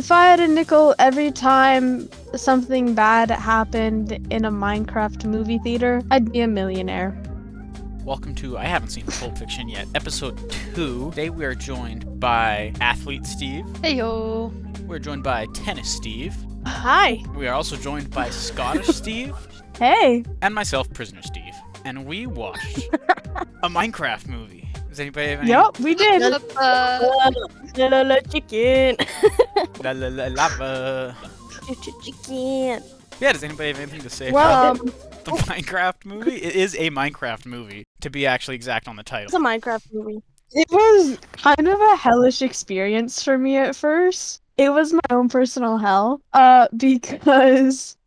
If I had a nickel every time something bad happened in a Minecraft movie theater, I'd be a millionaire. Welcome to I haven't seen Pulp Fiction yet, episode 2. Today we are joined by Athlete Steve. Heyo. We're joined by Tennis Steve. Hi. We are also joined by Scottish Steve. Hey! And myself, Prisoner Steve. And we watched a Minecraft movie. Does anybody have any? Yup, we did! La la chicken. La la la lava. Chicken. Yeah, does anybody have anything to say Well, about the Minecraft movie? It is a Minecraft movie, to be actually exact on the title. It's a Minecraft movie. It was kind of a hellish experience for me at first. It was my own personal hell, because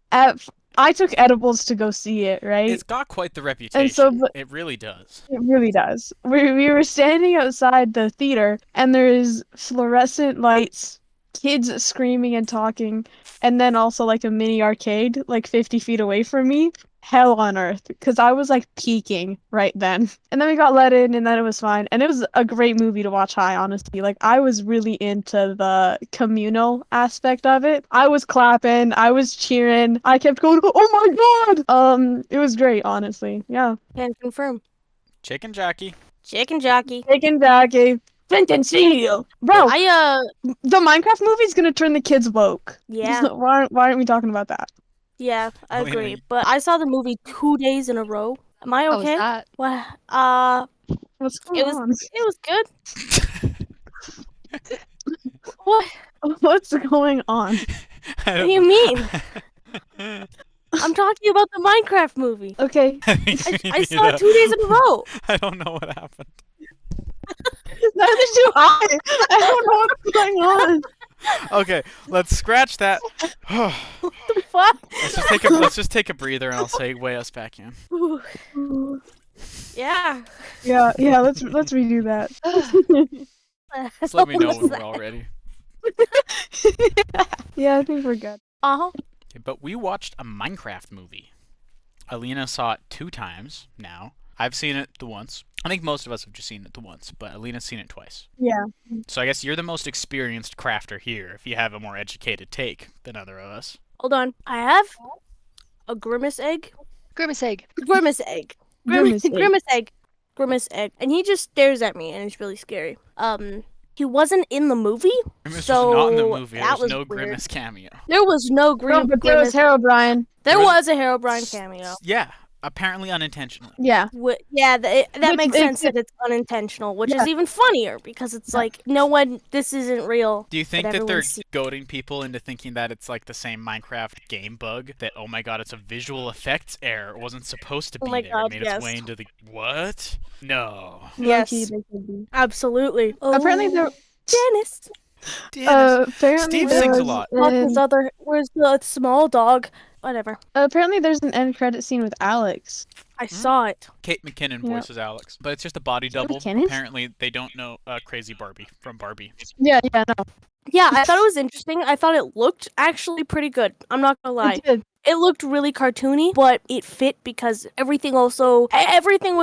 I took edibles to go see it, right? It's got quite the reputation. And so, It really does. it really does. We were standing outside the theater, and there's fluorescent lights, kids screaming and talking, and then also like a mini arcade, like 50 feet away from me. Hell on earth, because I was like peaking right then. And then we got let in, and then it was fine. And it was a great movie to watch high, honestly. Like, I was really into the communal aspect of it. I was clapping, I was cheering, I kept going, oh my god! It was great, honestly. Yeah. Can confirm. Chicken Jockey. Chicken Jockey. Chicken Jockey. Flint and Steel. Bro, the Minecraft movie's gonna turn the kids woke. Yeah. Why aren't we talking about that? Yeah, I Wait a agree. minute. But I saw the movie 2 days in a row. Am I How was okay? that? Well, What's going it was on? it was good. What? What's going on? I What don't do you know. mean? I'm talking about the Minecraft movie. Okay. I think you I need saw to- it 2 days in a row. I don't know what happened. Neither do I. I don't know what's going on. Okay, let's scratch that. What the fuck? Let's just take a breather, and I'll segue us back in. Yeah. Yeah. Let's redo that. Just let me know when we're all ready. Yeah, I think we're good. Uh-huh. Okay, but we watched a Minecraft movie. Alina saw it 2 times now. I've seen it the once. I think most of us have just seen it the once, but Alina's seen it twice. Yeah. So I guess you're the most experienced crafter here, if you have a more educated take than other of us. Hold on. I have a grimace egg. Grimace egg. Grimace egg. Grimace egg. Grimace egg. Grimace egg. And he just stares at me, and it's really scary. He wasn't in the movie, Grimace so was not in the movie. There that was no weird. Grimace cameo. There was no No, Grimace. but there was Herobrine. There was a Herobrine cameo. Yeah, apparently unintentionally. Yeah. That Which makes makes sense that it's unintentional, which Yeah. is even funnier because it's like this isn't real. Do you think But that they're everyone see- goading people into thinking that it's like the same Minecraft game bug? That, oh my god, it's a visual effects error. It wasn't supposed to Oh be my there. God, It made yes. its way into the... What? No. Yes. Low-key, they could be. Absolutely. Apparently there. Dennis. Apparently Steve there sings a was lot. Where's the small dog? Whatever. Apparently there's an end credit scene with Alex. I saw it. Kate McKinnon Yeah. voices Alex, but it's just a body Kate double. McKinnon? Apparently they don't know Crazy Barbie from Barbie. Yeah, no. Yeah, I thought it was interesting. I thought it looked actually pretty good. I'm not gonna lie. It did. It looked really cartoony, but it fit because everything was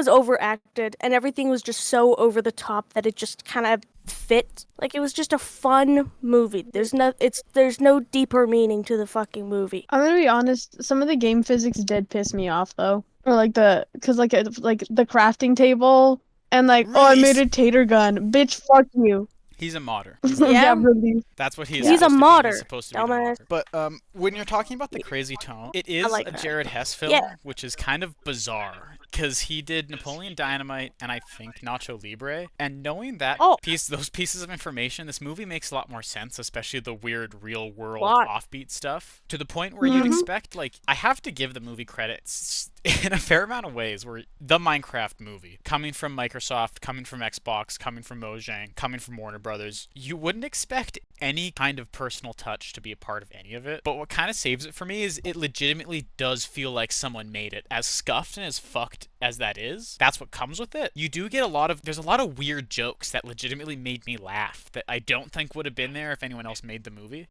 overacted and everything was just so over the top that it just kind of fit. Like, it was just a fun movie. There's no deeper meaning to the fucking movie. I'm gonna be honest, some of the game physics did piss me off though. Or like the crafting table and like, oh, I Really? made a tater gun. Bitch, fuck you. He's a modder. Yeah. really. That's what he is. He's a supposed to be. modder, He's supposed to be the dumbass. modder. But when you're talking about the crazy tone, it is like a that. Jared Hess film, Yeah. which is kind of bizarre because he did Napoleon Dynamite and I think Nacho Libre. And knowing that those pieces of information, this movie makes a lot more sense, especially the weird real world Lot. offbeat stuff. To the point where you'd expect, like, I have to give the movie credits in a fair amount of ways. Where the Minecraft movie, coming from Microsoft, coming from Xbox, coming from Mojang, coming from Warner Brothers, you wouldn't expect any kind of personal touch to be a part of any of it. But what kind of saves it for me is it legitimately does feel like someone made it. As scuffed and as fucked as that is, that's what comes with it. You do get there's a lot of weird jokes that legitimately made me laugh that I don't think would have been there if anyone else made the movie.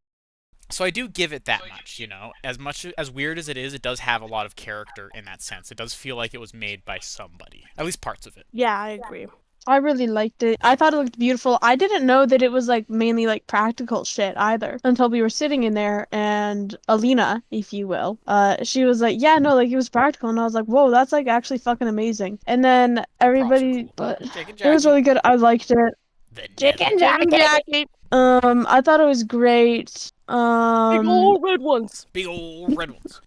So I do give it that much, you know. As much as weird as it is, it does have a lot of character in that sense. It does feel like it was made by somebody. At least parts of it. Yeah, I agree. I really liked it. I thought it looked beautiful. I didn't know that it was like mainly like practical shit either until we were sitting in there and Alina, if you will, she was like, yeah, no, like it was practical, and I was like, whoa, that's like actually fucking amazing. And then Props are everybody, cool. but Jake and it was Jackie. really good. I liked it. The Nether. Chicken Jackie. I thought it was great. Big old red ones. Big old red ones.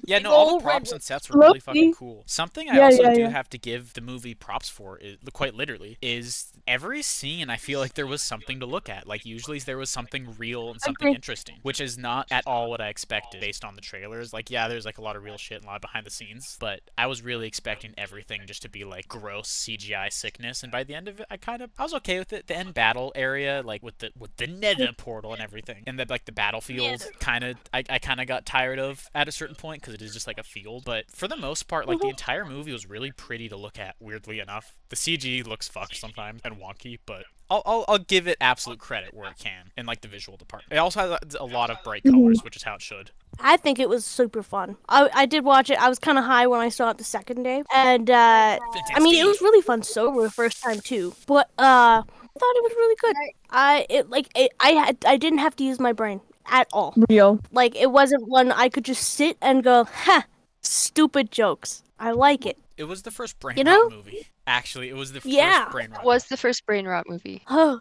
Yeah, Big no, all the old red props and ones. sets were really fucking Loki. cool. Something I Yeah, also yeah, do yeah. have to give the movie props for, is, quite literally, is every scene I feel like there was something to look at. Like, usually there was something real and something Agree. interesting, which is not at all what I expected based on the trailers. Like, yeah, there's like a lot of real shit and a lot behind the scenes, but I was really expecting everything just to be like gross CGI sickness, and by the end of it, I was okay with it. The end battle area, like with the Nether portal and everything, and the battlefield kind of I kind of got tired of at a certain point because it is just like a field. But for the most part, like the entire movie was really pretty to look at. Weirdly enough, the CG looks fucked sometimes and wonky, but I'll give it absolute credit where it can in like the visual department. It also has a lot of bright colors, which is how it should. I think it was super fun. I did watch it. I was kind of high when I saw it the second day, and I mean it was really fun sober the first time too. But I thought it was really good. I didn't have to use my brain at all. Real. Like it wasn't one I could just sit and go, ha, stupid jokes. I like it. It was the first brain You know? rot movie. Actually, it was the Yeah. first brain rot. Was the first brain rot movie. Oh,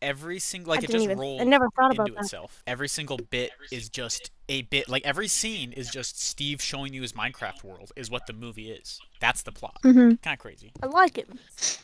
Every single, I like, it didn't just even. rolled I never thought about into that. itself. Every single bit is just a bit, like every scene is just Steve showing you his Minecraft world is what the movie is. That's the plot. Mm-hmm. Kind of crazy. I like it.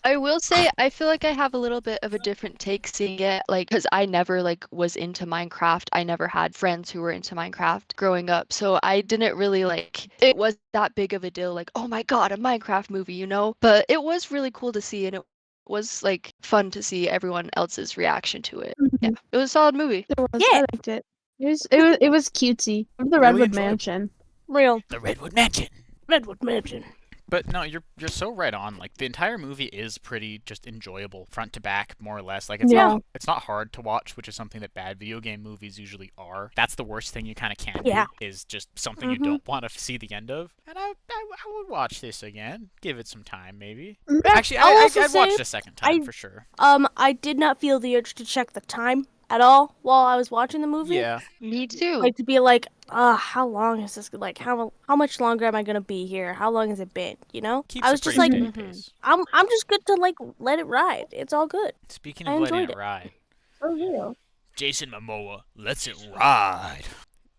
I will say I feel like I have a little bit of a different take seeing it, like, because I never like was into Minecraft. I never had friends who were into Minecraft growing up, so I didn't really like it was that big of a deal, like, oh my god, a Minecraft movie, you know? But it was really cool to see, and it was like fun to see everyone else's reaction to it. Yeah, it was a solid movie. It was. Yeah. I liked it. It was cutesy. The Really Redwood enjoyable. Mansion. Real. The Redwood Mansion. Redwood Mansion. But no, you're so right on. Like the entire movie is pretty just enjoyable, front to back, more or less. Like it's Yeah. not hard to watch, which is something that bad video game movies usually are. That's the worst thing you kind of can Yeah. do, is just something you don't want to see the end of. And I would watch this again, give it some time, maybe. Actually, I'll also I'd watch say it a second time I- for sure. I did not feel the urge to check the time at all while I was watching the movie. Yeah. Me too. Like to be like, how long is this? Like, how much longer am I gonna be here? How long has it been? You know? Keeps I was a just pretty like, steady pace. I'm just good to like let it ride. It's all good. Speaking I of letting enjoyed it it. ride, For real. Jason Momoa lets it ride.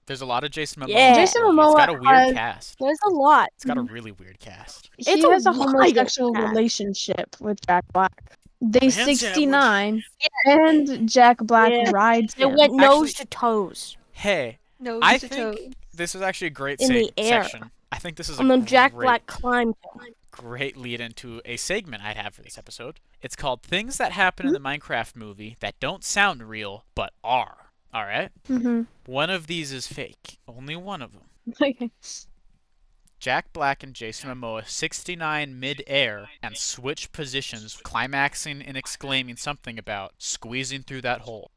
There's a lot of Jason Momoa. Yeah. in this Jason movie. It's got a Momoa weird has- cast. There's a lot. It's got a really weird cast. He It's a has a wild homosexual cat. relationship with Jack Black. They Man sandwich. 69 and Jack Black Yeah. rides It him. went nose Actually- to toes Hey, No, I to think toe. this is actually a great in the air. section. I think this is and a then Jack great, Black climbed him. great lead into a segment I'd have for this episode. It's called Things That Happen in the Minecraft Movie That Don't Sound Real, But Are. Alright? Mm-hmm. One of these is fake. Only one of them. Okay. Jack Black and Jason Momoa 69 mid-air and switch positions, climaxing and exclaiming something about squeezing through that hole.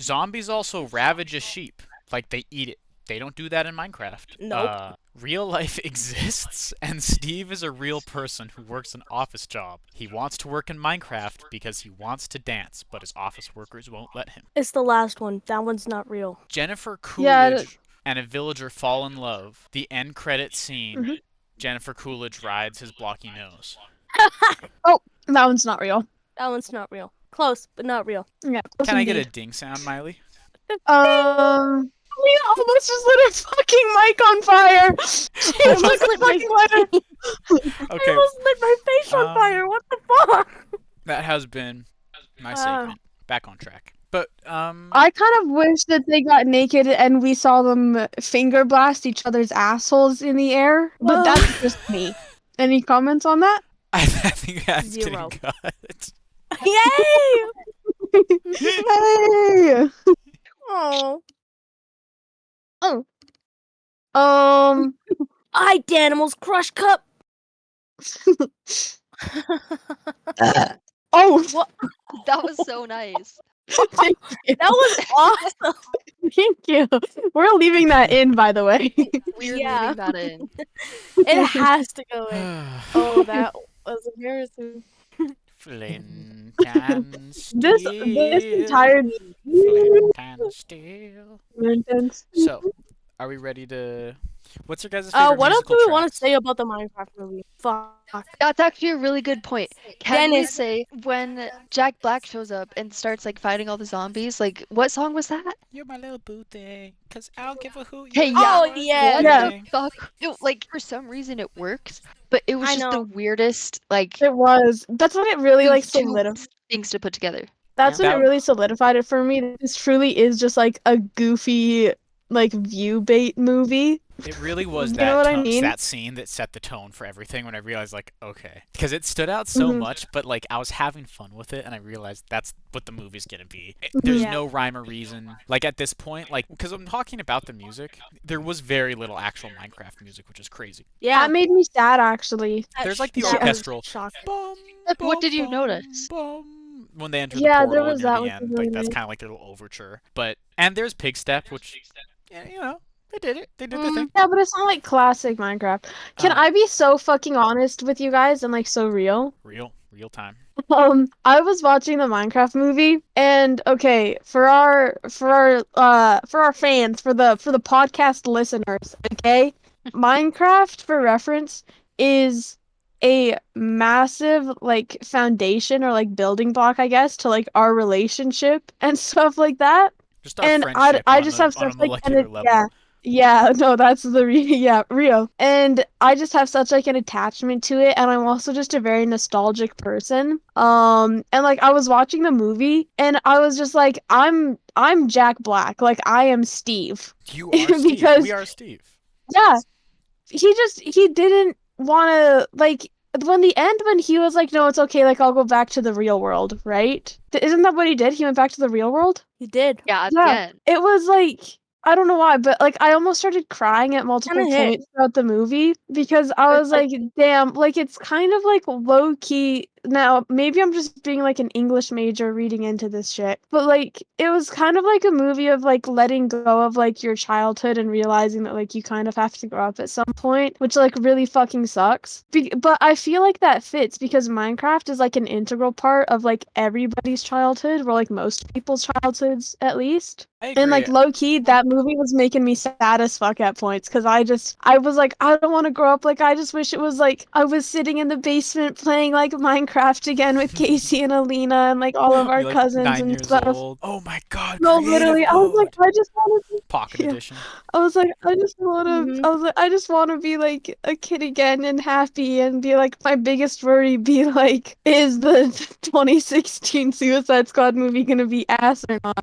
Zombies also ravage a sheep, like they eat it. They don't do that in Minecraft. Nope. Real life exists, and Steve is a real person who works an office job. He wants to work in Minecraft because he wants to dance, but his office workers won't let him. It's the last one. That one's not real. Jennifer Yeah, Coolidge and a villager fall in love. The end credit scene, Jennifer Coolidge rides his blocky nose. That one's not real. That one's not real. Close, but not real. Yeah. Can I get a ding sound, Miley? We almost just lit a fucking mic on fire. She almost almost lit my fucking lighter. I Okay, almost lit my face on fire. What the fuck? that has been my segment. Back on track. But, I kind of wish that they got naked and we saw them finger blast each other's assholes in the air. But Whoa. that's just me. Any comments on that? I think that's Zero. getting cut. Yay! Hey! Oh. I Danimals Crush Cup. Oh, What? That was so nice. thank you. That was awesome. Thank you. We're leaving that in, by the way. We're Yeah. leaving that in. It has to go in. Oh, that was embarrassing. Flint and This steel. entire Flint and steel. sentence. So, are we ready to? What's your guys' favorite What else do musical we want to tracks? say about the Minecraft movie? Fuck. That's actually a really good point. Can we Dennis. say when Jack Black shows up and starts like fighting all the zombies, like what song was that? You're my little boo thing, 'cause I don't give a hoot. Hey, You're yeah. Oh, my yeah. What Yeah. the fuck? Like for some reason it works, but it was I just the know. weirdest like It was. That's when it really like two solidified. things to put together. That's when That it really solidified it for me. This truly is just like a goofy, like view bait movie. It really was You know that what I mean? that scene that set the tone for everything when I realized, like, okay. Because it stood out so Mhm. much, but, like, I was having fun with it, and I realized that's what the movie's gonna be. There's Yeah. no rhyme or reason. Like, at this point, like, because I'm talking about the music, there was very little actual Minecraft music, which is crazy. Yeah. That made me sad, actually. There's, like, the That was orchestral shocking. bum, What bum, did you bum, notice? bum, when they enter Yeah, the there portal was near that, the which was end. really Like, that's nice. kind of like their little overture. And there's Pig Step, which, yeah, you know, they did it. They did their thing. Yeah, but it's not like classic Minecraft. Can Um, I be so fucking honest with you guys and like so real? real time. I was watching the Minecraft movie, and okay, for our fans, for the podcast listeners, okay? Minecraft, for reference, is a massive like foundation or like building block, I guess, to like our relationship and stuff like that. Just our And I friendship I on just have on a such like an molecular level. yeah. Yeah, no, that's the yeah, real. And I just have such like an attachment to it, and I'm also just a very nostalgic person. And like I was watching the movie and I was just like, I'm Jack Black. Like I am Steve. You are Steve. We Because are Steve. yeah, he didn't wanna like when he was like, no, it's okay, like I'll go back to the real world, right? Isn't that what he did? He went back to the real world? He did. Yeah, at the Yeah, end. it was like I don't know why, but like I almost started crying at multiple Kinda hit. points throughout the movie because I was like, damn, like it's kind of like low key. Now, maybe I'm just being like an English major reading into this shit, but like it was kind of like a movie of like letting go of like your childhood and realizing that like you kind of have to grow up at some point, which like really fucking sucks. But I feel like that fits because Minecraft is like an integral part of like everybody's childhood, or like most people's childhoods at least. I And like agree. low key, that movie was making me sad as fuck at points because I was like, I don't want to grow up. Like, I just wish it was like I was sitting in the basement playing like Minecraft again with Casey and Alina and like all of our You're like cousins 9 and years stuff. old. Oh my god, No, creative literally, I was like, mode. I just want to. Pocket Yeah. edition. I was like, I just want to. Mhm. I was like, I just want to be like a kid again and happy and be like my biggest worry be like, is the 2016 Suicide Squad movie gonna be ass or not?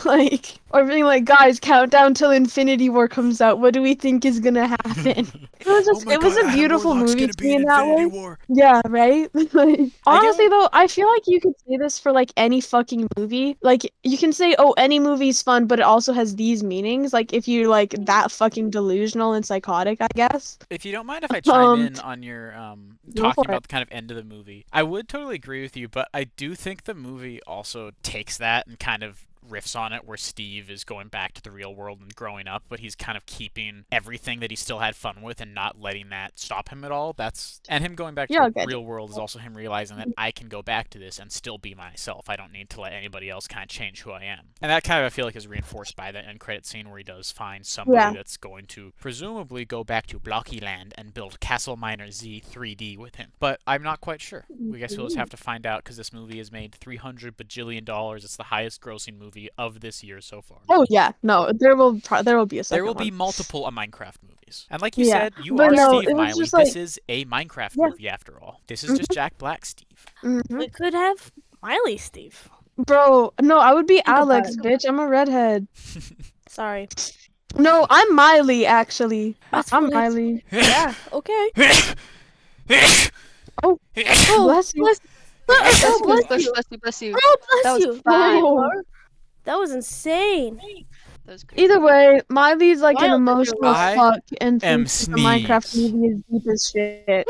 Like, or being like, guys, countdown till Infinity War comes out. What do we think is gonna happen? It was Oh just, my it was god, a Adam beautiful Warlock's movie gonna to be me in in that Infinity way. War. Yeah, right? Like, honestly, don't- though, I feel like you could say this for like any fucking movie. Like, you can say, oh, any movie's fun, but it also has these meanings. Like, if you're like that fucking delusional and psychotic, I guess. If you don't mind if I chime in on your Go talking for about it. the kind of end of the movie, I would totally agree with you, but I do think the movie also takes that and kind of riffs on it where Steve is going back to the real world and growing up, but he's kind of keeping everything that he still had fun with and not letting that stop him at all. And him going back Yeah, to the okay. real world is also him realizing that I can go back to this and still be myself. I don't need to let anybody else kind of change who I am. And that kind of I feel like is reinforced by that end credit scene where he does find somebody Yeah. that's going to presumably go back to Blocky Land and build Castle Miner Z 3D with him. But I'm not quite sure. We guess we'll just have to find out because this movie has made $300 bajillion. It's the highest grossing movie of this year so far. Oh yeah, no, there will be a second There will be one. multiple Minecraft movies. And like you Yeah, said, you but are no, Steve it was Miley. just like- This is a Minecraft Yeah. movie after all. This is just Jack Black Steve. Mhm. We could have Miley Steve. Bro, no, I would be about Alex, it. bitch. I'm a redhead. Sorry. No, I'm Miley actually. That's I'm what it's- Miley. Yeah. Okay. Oh, Oh, bless you. Bless Oh, you, bless bless you. you, bless you, bless you. Oh, That bless was you. fine. No. That was insane. That was great. Either way, Miley's like an Wild emotional I fuck and am thinks the Minecraft Sneeze. movie is deep as shit.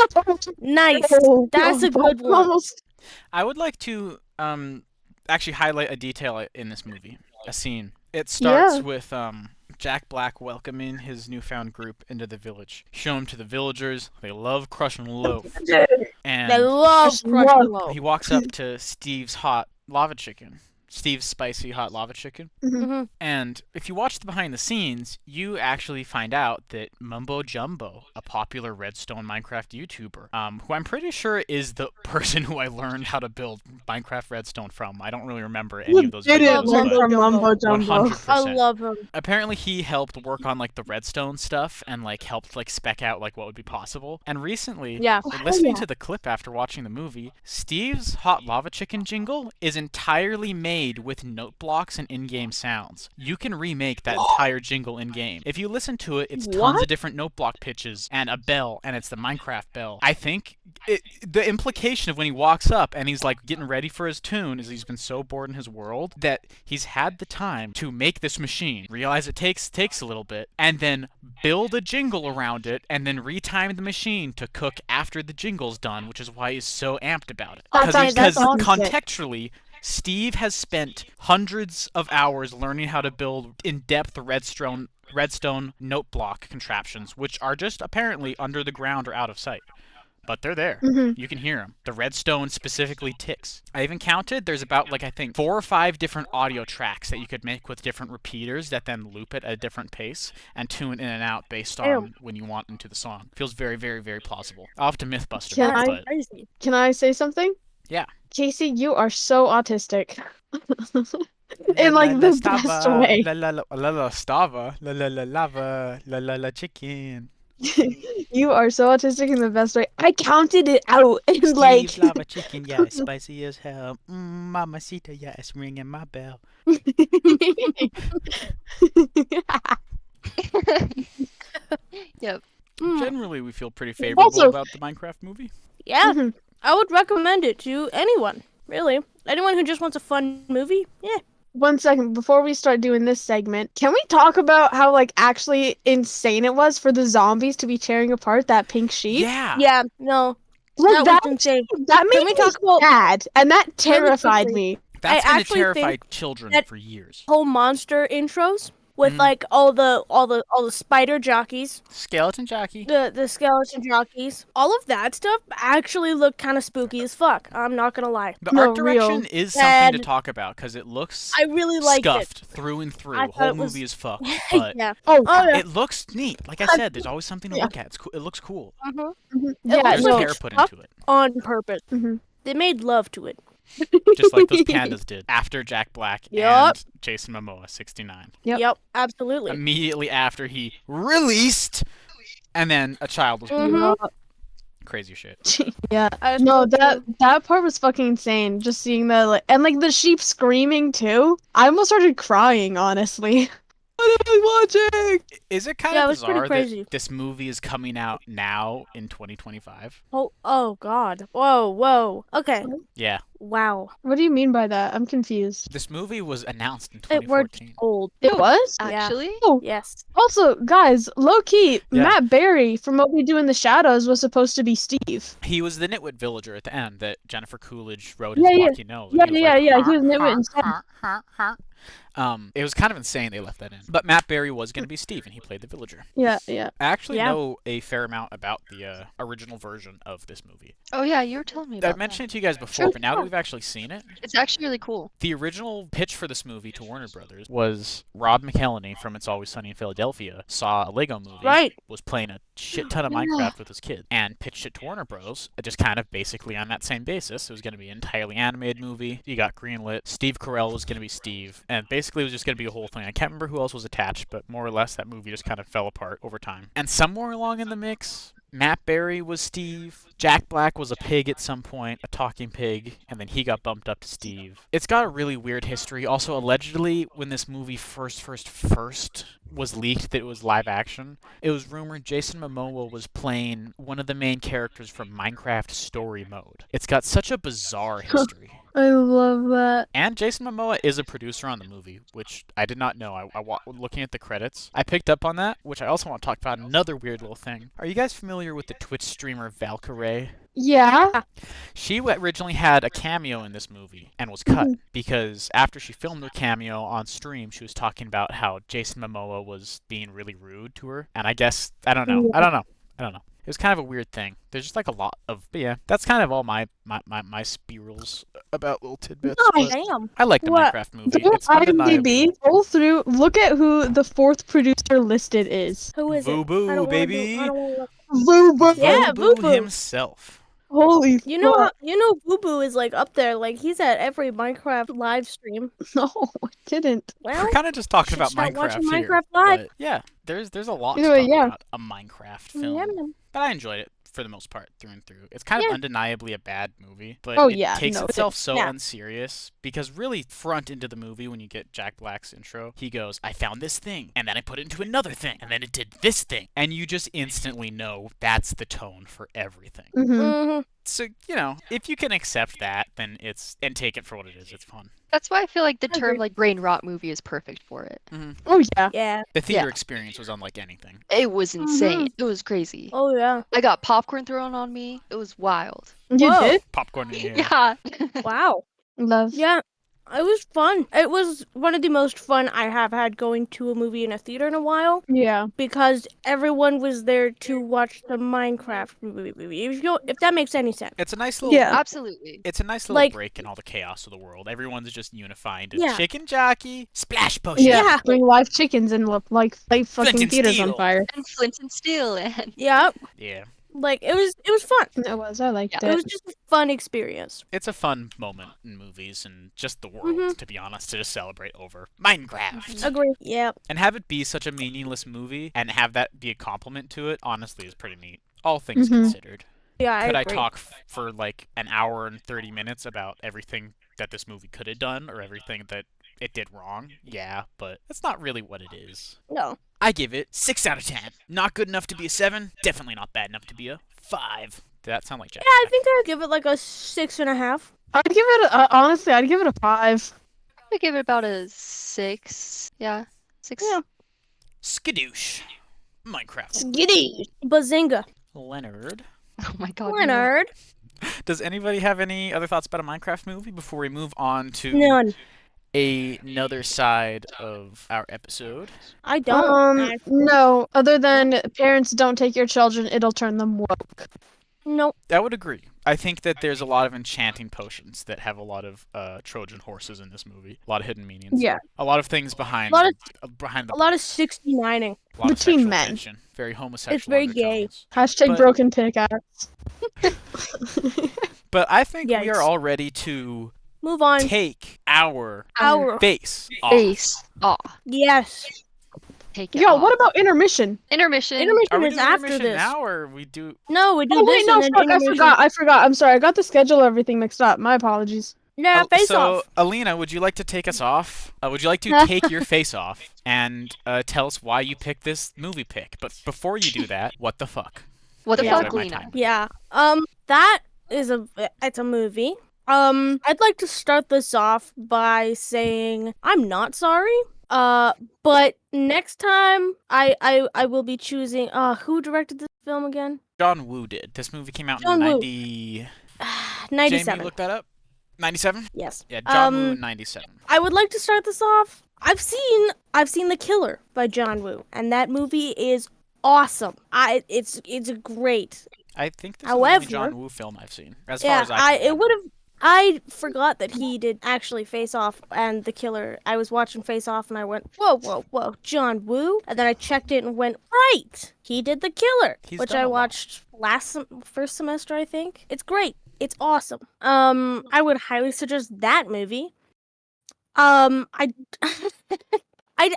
Nice. Oh, That's a good one. almost- I would like to actually highlight a detail in this movie, a scene. It starts Yeah. with Jack Black welcoming his newfound group into the village. Show him to the villagers. They love crushing loaf. They And love Just crushing love- loaf. he walks up to Steve's hot lava chicken. Steve's spicy hot lava chicken. Mm-hmm. And if you watch the behind the scenes, you actually find out that Mumbo Jumbo, a popular Redstone Minecraft YouTuber, who I'm pretty sure is the person who I learned how to build Minecraft Redstone from. I don't really remember any of those Did it videos, learn but from Mumbo Jumbo? 100%. I love him. Apparently he helped work on like the redstone stuff and like helped like spec out like what would be possible. And recently, Yeah. listening to the clip after watching the movie, Steve's hot lava chicken jingle is entirely made with note blocks and in-game sounds. You can remake that entire jingle in-game. If you listen to it, it's tons of different note block pitches and a bell, and it's the Minecraft bell. I think the implication of when he walks up and he's like getting ready for his tune is he's been so bored in his world that he's had the time to make this machine, realize it takes a little bit, and then build a jingle around it, and then retime the machine to cook after the jingle's done, which is why he's so amped about it. Because awesome. contextually, Steve has spent hundreds of hours learning how to build in-depth redstone note block contraptions, which are just apparently under the ground or out of sight. But they're there. You can hear them. The redstone specifically ticks. I even counted. There's about, like, I think 4 or 5 different audio tracks that you could make with different repeaters that then loop it at a different pace and tune in and out based on when you want into the song. Feels very, very, very plausible. I'll have to Mythbuster Can it, I- but Crazy. Can I say something? Yeah. Casey, you are so autistic. In like the best way. La la la la la stava. La la la lava. La la la chicken. You are so autistic in the best way. I counted it out and like Steve's lava chicken, yeah, spicy as hell. Mamacita, yeah, it's ringing my bell. Yep. Generally, we feel pretty favorable Also- about the Minecraft movie. Yeah, Mhm. I would recommend it to anyone. Really, anyone who just wants a fun movie. Yeah. 1 second before we start doing this segment, can we talk about how like actually insane it was for the zombies to be tearing apart that pink sheep? Yeah. Yeah. No. Like, That was insane. that made Can we me talk about sad, and that terrified quickly? me. That's I gonna actually terrify think children that- for years. whole monster intros with like all the spider jockeys, Skeleton Jockey. the skeleton jockeys, all of that stuff actually looked kind of spooky as fuck. I'm not gonna lie. The No, art direction real. is something to And talk about because it looks I really liked scuffed through and through. I The thought whole it was- movie is fucked, it. but Yeah. Oh, yeah. it looks neat. Like I said, there's always something to Yeah. look at. It's cool. It looks cool. Mhm. yeah, There's looks no. care put tough. into it, On purpose. Mhm. They made love to it. just like those pandas did after Jack Black Yup. and Jason Momoa, 69. Yep. Absolutely. Immediately after he released, and then a child was born. Mhm. Crazy shit. Yeah. I just No, want to- that part was fucking insane. Just seeing the like, and like the sheep screaming too. I almost started crying, honestly. What am I watching? Is it kind Yeah, it of was pretty bizarre crazy. that this movie is coming out now in 2025? Oh God. Whoa. Okay. Yeah. Wow. What do you mean by that? I'm confused. This movie was announced in It were 2014. old. It was? Actually, Oh, Yes. also, guys, low key, Yeah. Matt Berry from What We Do in the Shadows was supposed to be Steve. He was the nitwit villager at the end that Jennifer Coolidge wrote Yeah, his yeah. blocky nose. Yeah, and he was yeah, like, yeah, he was nitwit instead. It was kind of insane they left that in. But Matt Berry was going to be Steve, and he played the villager. Yeah. I actually Yeah. know a fair amount about the original version of this movie. oh yeah, you were telling me about I've mentioned it to you guys before, Sure. but now that we've actually seen it, that. It's actually really cool. the original pitch for this movie to Warner Brothers was Rob McElhenney from It's Always Sunny in Philadelphia saw a Lego movie, Right. was playing a shit ton of Minecraft with his kid, and pitched it to Warner Bros. Just kind of basically on that same basis. It was going to be an entirely animated movie. You got greenlit. Steve Carell was going to be Steve, and basically it was just going to be a whole thing. I can't remember who else was attached, but more or less that movie just kind of fell apart over time. And somewhere along in the mix, Matt Berry was Steve. Jack Black was a pig at some point, a talking pig, and then he got bumped up to Steve. It's got a really weird history. Also, allegedly, when this movie first was leaked that it was live action, it was rumored Jason Momoa was playing one of the main characters from Minecraft Story Mode. It's got such a bizarre history. I love that. And Jason Momoa is a producer on the movie, which I did not know. Looking at the credits, I picked up on that, which I also want to talk about another weird little thing. Are you guys familiar with the Twitch streamer Valkyrae? Yeah. She originally had a cameo in this movie and was cut because after she filmed her cameo on stream, she was talking about how Jason Momoa was being really rude to her. And I guess, I don't know. It was kind of a weird thing. There's just like a lot of, but yeah, that's kind of all my spirals about little tidbits. Nice. But Damn. I like the What? Minecraft movie. Go It's undeniable. IMDb, scroll through, look at who the 4th producer listed is. Who is it? Voo-Boo, I don't wanna baby. do- I don't wanna look. Voo-Boo. Yeah, Voo-Boo Voo-Boo. himself. Holy You know, fuck. Boo Boo is like up there. Like he's at every Minecraft live stream. No, I didn't. Well, We're kind of just talking should about start Minecraft watching here. Minecraft Live. But yeah, there's a lot Either to way, talk yeah. about a Minecraft film. yeah. But I enjoyed it for the most part, through and through. It's kind of Yeah. undeniably a bad movie, but Oh, it yeah, takes no, itself so yeah. unserious because really front into the movie when you get Jack Black's intro, he goes, I found this thing, and then I put it into another thing, and then it did this thing. And you just instantly know that's the tone for everything. Mm-hmm. So, you know, if you can accept that, then and take it for what it is, it's fun. That's why I feel like the I term agree. like brain rot movie is perfect for it. Oh, yeah. Yeah. The theater Yeah. experience was unlike anything. It was insane. It was crazy. Oh yeah. I got popcorn thrown on me. It was wild. You Whoa. did? Popcorn in here. Yeah. Wow. Love. Yeah. It was fun. It was one of the most fun I have had going to a movie in a theater in a while Yeah. because everyone was there to watch the Minecraft movie. If that makes any sense. It's a nice little Yeah. Absolutely. It's a nice little Like- break in all the chaos of the world. Everyone's just unified. Yeah. Chicken jockey, splash potion. Yeah. Yeah. Bring live chickens and like light fucking and theaters steel. on fire. And Flint and Steel and Yeah. Yeah. Like it was fun. It was. I liked It it. was just a fun experience. It's a fun moment in movies and just the world, to be honest, to just celebrate over Minecraft. Agree. Yeah. And have it be such a meaningless movie and have that be a compliment to it, honestly, is pretty neat. All things considered. Yeah. Could I agree. talk for like an hour and 30 minutes about everything that this movie could have done or everything that it did wrong? Yeah, but that's not really what it is. No. I give it 6 out of 10. Not good enough to be a 7. Definitely not bad enough to be a 5. Did that sound like Jack? Yeah, I think I'd give it like a 6.5. I'd give it honestly, I'd give it a 5. I give it about a 6. Yeah. 6. Yeah. Skadoosh. Minecraft. Giddy. Bazinga. Leonard. Oh my god. no. Leonard. Does anybody have any other thoughts about a Minecraft movie before we move on to None. another side of our episode? I don't. No. Other than parents don't take your children, it'll turn them woke. Nope. I would agree. I think that there's a lot of enchanting potions that have a lot of Trojan horses in this movie. A lot of hidden meanings. Yeah. A lot of things behind A lot behind the A lot of 69ing. a lot of between sexual men. tension. Very homosexual. It's very gay. undertones. Hashtag But- broken pickaxe. But I think we Yikes. are all ready to Move on. take our Our face off. Face. Aw. yes. Take it Yo, off. what about intermission? Intermission. Are Intermission we is doing after intermission this. now, or we do? No, we do Oh this wait, no, and then fuck! intermission. I forgot. I'm sorry. I got the schedule, everything mixed up. My apologies. Yeah, face so, off. Alina, would you like to take us off? Would you like to take your face off and tell us why you picked this movie pick? But before you do that, what the fuck? What the Yeah. fuck, My Lena? time. Yeah. That is it's a movie. I'd like to start this off by saying I'm not sorry. But next time I will be choosing who directed this film again? John Woo did. This movie came out John in Woo. 90. 97. Jamie, look that up. 97? Yes. Yeah, John Woo in 97. I would like to start this off. I've seen The Killer by John Woo, and that movie is awesome. It's great. I think this is the only However- John Woo film I've seen, as far Yeah, as I can remember. I forgot that he did actually Face Off and The Killer. I was watching Face Off and I went, whoa, John Woo? And then I checked it and went, right, he did The Killer, He's which done I a lot. watched first semester, I think. It's great. It's awesome. I would highly suggest that movie. I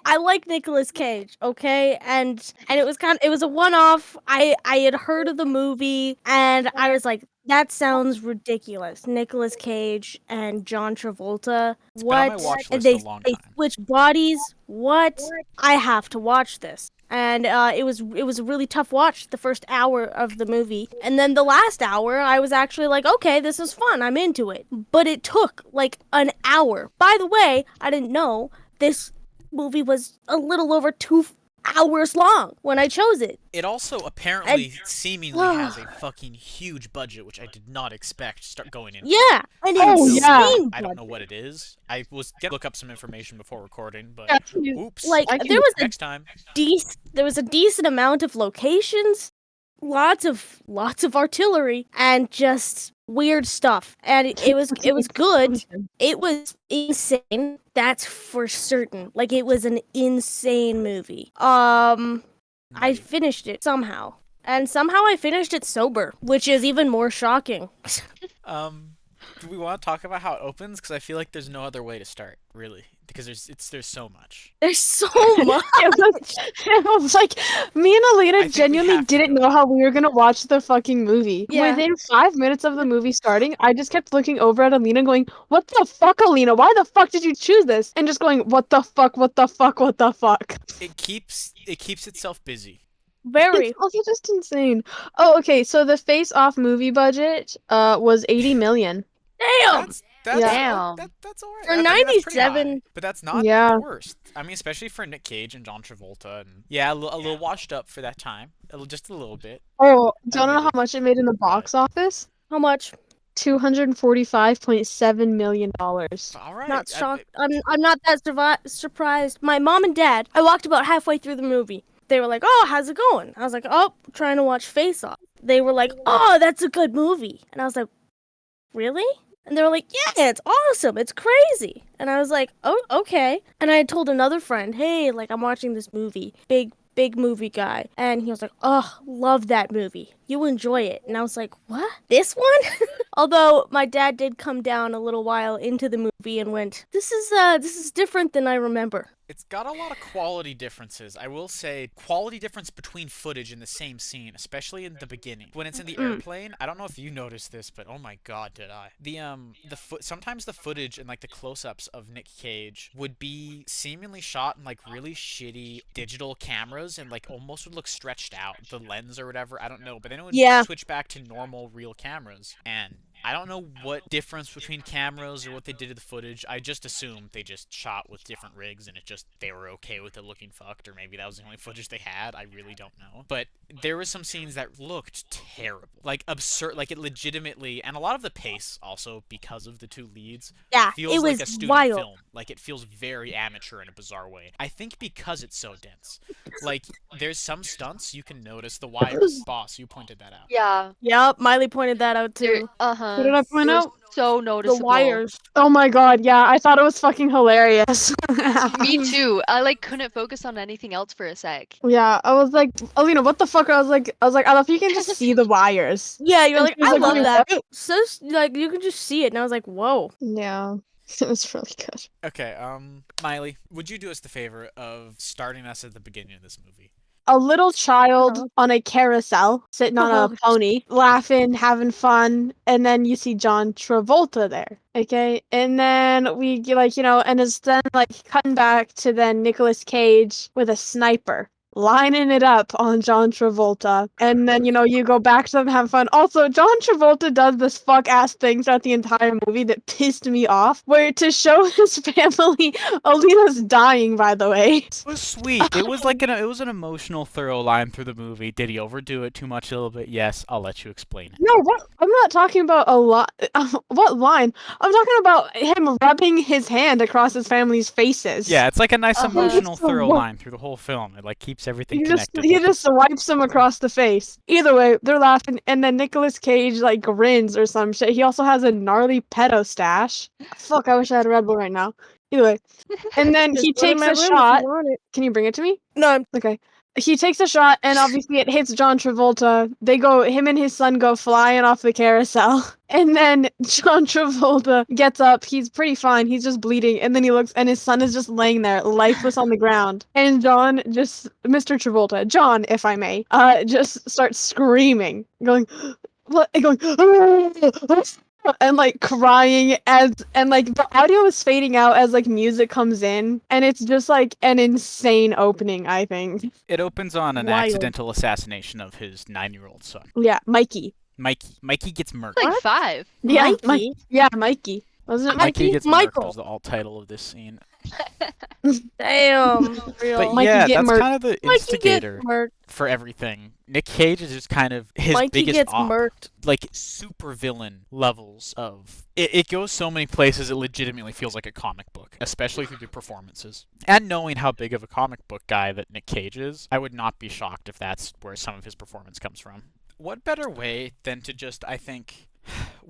I like Nicolas Cage, okay? And it was a one-off. I had heard of the movie and I was like, that sounds ridiculous. Nicolas Cage and John Travolta. It's been on What? my watch And list a long they time. switch bodies. What? I have to watch this. and it was a really tough watch the first hour of the movie, and then the last hour I was actually like, okay, this is fun, I'm into it. But it took like an hour. By the way, I didn't know this movie was a little over 2 hours long when I chose it. It also apparently seemingly has a fucking huge budget, which I did not expect to start going in. Yeah, an Oh, insane yeah. I don't know budget. what it is. I was gonna look up some information before recording, but Yeah, oops. Like I can- there was Next time. there was a decent amount of locations, lots of artillery, and just weird stuff. And it was good. It was insane. That's for certain. Like it was an insane movie. I finished it somehow. And somehow I finished it sober, which is even more shocking. Do we want to talk about how it opens? Because I feel like there's no other way to start, really, because there's so much. There's so much. it was like me and I Alina think we genuinely have to didn't go. know how we were gonna watch the fucking movie. Yeah. Within 5 minutes of the movie starting, I just kept looking over at Alina going, "What the fuck, Alina? Why the fuck did you choose this?" And just going, "What the fuck? What the fuck? What the fuck?" It keeps itself busy. Very. It's also just insane. Oh, okay. So the Face Off movie budget was 80 million. Damn. That's Damn. that's alright. For I mean, that's pretty high, 97 but that's not Yeah. the worst. I mean, especially for Nick Cage and John Travolta, and yeah, a little washed up for that time, just a little bit. Oh, do you know how Admittedly. much it made in the box office? How much? $245.7 million. All right. Not shocked. I'm not that surprised. My mom and dad, I walked about halfway through the movie. They were like, "Oh, how's it going?" I was like, "Oh, trying to watch Face Off." They were like, "Oh, that's a good movie." And I was like, "Really?" And they were like, "Yeah, it's awesome. It's crazy." And I was like, "Oh, okay." And I had told another friend, "Hey, like I'm watching this movie. Big movie guy." And he was like, "Oh, love that movie. You enjoy it." And I was like, "What? This one?" Although my dad did come down a little while into the movie and went, this is different than I remember." It's got a lot of quality differences. I will say quality difference between footage in the same scene, especially in the beginning. When it's in the airplane, I don't know if you noticed this, but oh my god, did I. Sometimes the footage and like the close-ups of Nick Cage would be seemingly shot in like really shitty digital cameras and like almost would look stretched out, the lens or whatever, I don't know, but then it would switch back to normal real cameras. And I don't know what difference between cameras or what they did to the footage. I just assumed they just shot with different rigs and they were okay with it looking fucked, or maybe that was the only footage they had. I really don't know. But there were some scenes that looked terrible. Like absurd, like it legitimately, and a lot of the pace also because of the two leads feels it was like a student wild. film. Like it feels very amateur in a bizarre way. I think because it's so dense. Like there's some stunts you can notice the wires. Boss, you pointed that out. Yeah. Yep, Miley pointed that out too. What did I point It was out? so The noticeable. wires. Oh my god, yeah, I thought it was fucking hilarious. Me too. I like couldn't focus on anything else for a sec. Yeah, I was like, Alina, what the fuck? I was like, I love you can just see the wires. Yeah, you're And like, she was I like, love that. "What?" So like you can just see it, and I was like, whoa. Yeah, it was really good. Okay, Miley, would you do us the favor of starting us at the beginning of this movie? A little child Uh-huh. on a carousel, sitting on a Oh. pony, laughing, having fun, and then you see John Travolta there. Okay, and then we like, and it's then like cutting back to then Nicolas Cage with a sniper, lining it up on John Travolta, and then you go back to them, have fun. Also, John Travolta does this fuck ass thing throughout the entire movie that pissed me off, where to show his family, Alina's dying, by the way. It was sweet. It was like it was an emotional, thorough line through the movie. Did he overdo it too much a little bit? Yes, I'll let you explain it. No, what? I'm not talking about a lot. What line? I'm talking about him rubbing his hand across his family's faces. Yeah, it's like a nice Uh-huh. emotional, So thorough what? line through the whole film. It like keeps everything He connected. just wipes him across the face. Either way, they're laughing, and then Nicolas Cage like grins or some shit. He also has a gnarly pedo stash. Fuck, I wish I had a Red Bull right now. Either way, and then There's he one in takes my a room if you shot. want it. Can you bring it to me? No, I'm Okay. He takes a shot, and obviously it hits John Travolta. Him and his son go flying off the carousel. And then John Travolta gets up. He's pretty fine. He's just bleeding. And then he looks, and his son is just laying there, lifeless on the ground. And Mr. Travolta, John, if I may, just starts screaming, going, what? Going, and like crying and like the audio is fading out as like music comes in, and it's just like an insane opening, I think. It opens on an Wild. accidental assassination of his 9-year-old son. Yeah, Mikey. Mikey gets murked. Like What? 5. Yeah, Mikey? Yeah, Mikey. Wasn't it Mikey Mikey? gets Michael. murked was the alt title of this scene. Damn. Real. But Mikey yeah, get that's murked. kind of the Mikey gets instigator murked. for everything. Nick Cage is just kind of his Mikey biggest gets op. murked. Like super villain levels of it goes so many places it legitimately feels like a comic book, especially through the performances. And knowing how big of a comic book guy that Nick Cage is, I would not be shocked if that's where some of his performance comes from. What better way than to just, I think,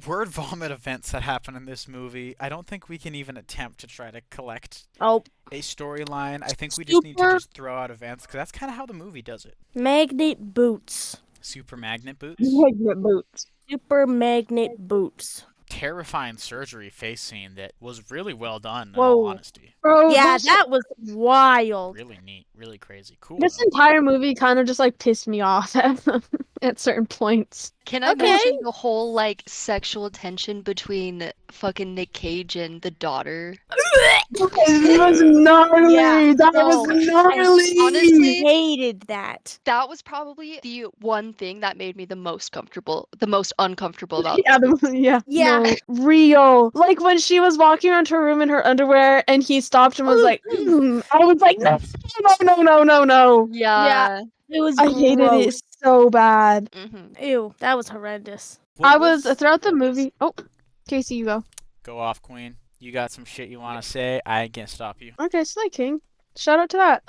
word vomit events that happen in this movie. I don't think we can even attempt to try to collect Oh, a storyline. I think we just need to Super- just throw out events because that's kind of how the movie does it. magnet boots. Super magnet boots, Magnet boots. Super magnet boots. terrifying surgery face scene that was really well done. In Whoa. all honesty, Bro, Yeah, this, that was wild. really neat, really crazy, cool. this though. entire movie kind of just like pissed me off at certain points. Can I Okay. mention the whole like sexual tension between fucking Nick Cage and the daughter? It was gnarly. Yeah. That Oh, was gnarly. honestly- Hated that. That was probably the one thing that made me the most uncomfortable about Yeah, this movie. yeah, Yeah. no, real. Like when she was walking around her room in her underwear, and he stopped and was like, I was like, no, no. Yeah. It was I hated it gross. so bad. Mm-hmm. Ew, that was horrendous. What I was throughout the movie. Oh, Casey, you go. Go off, Queen. You got some shit you want to say? I can't stop you. Okay, Slay King. Shout out to that.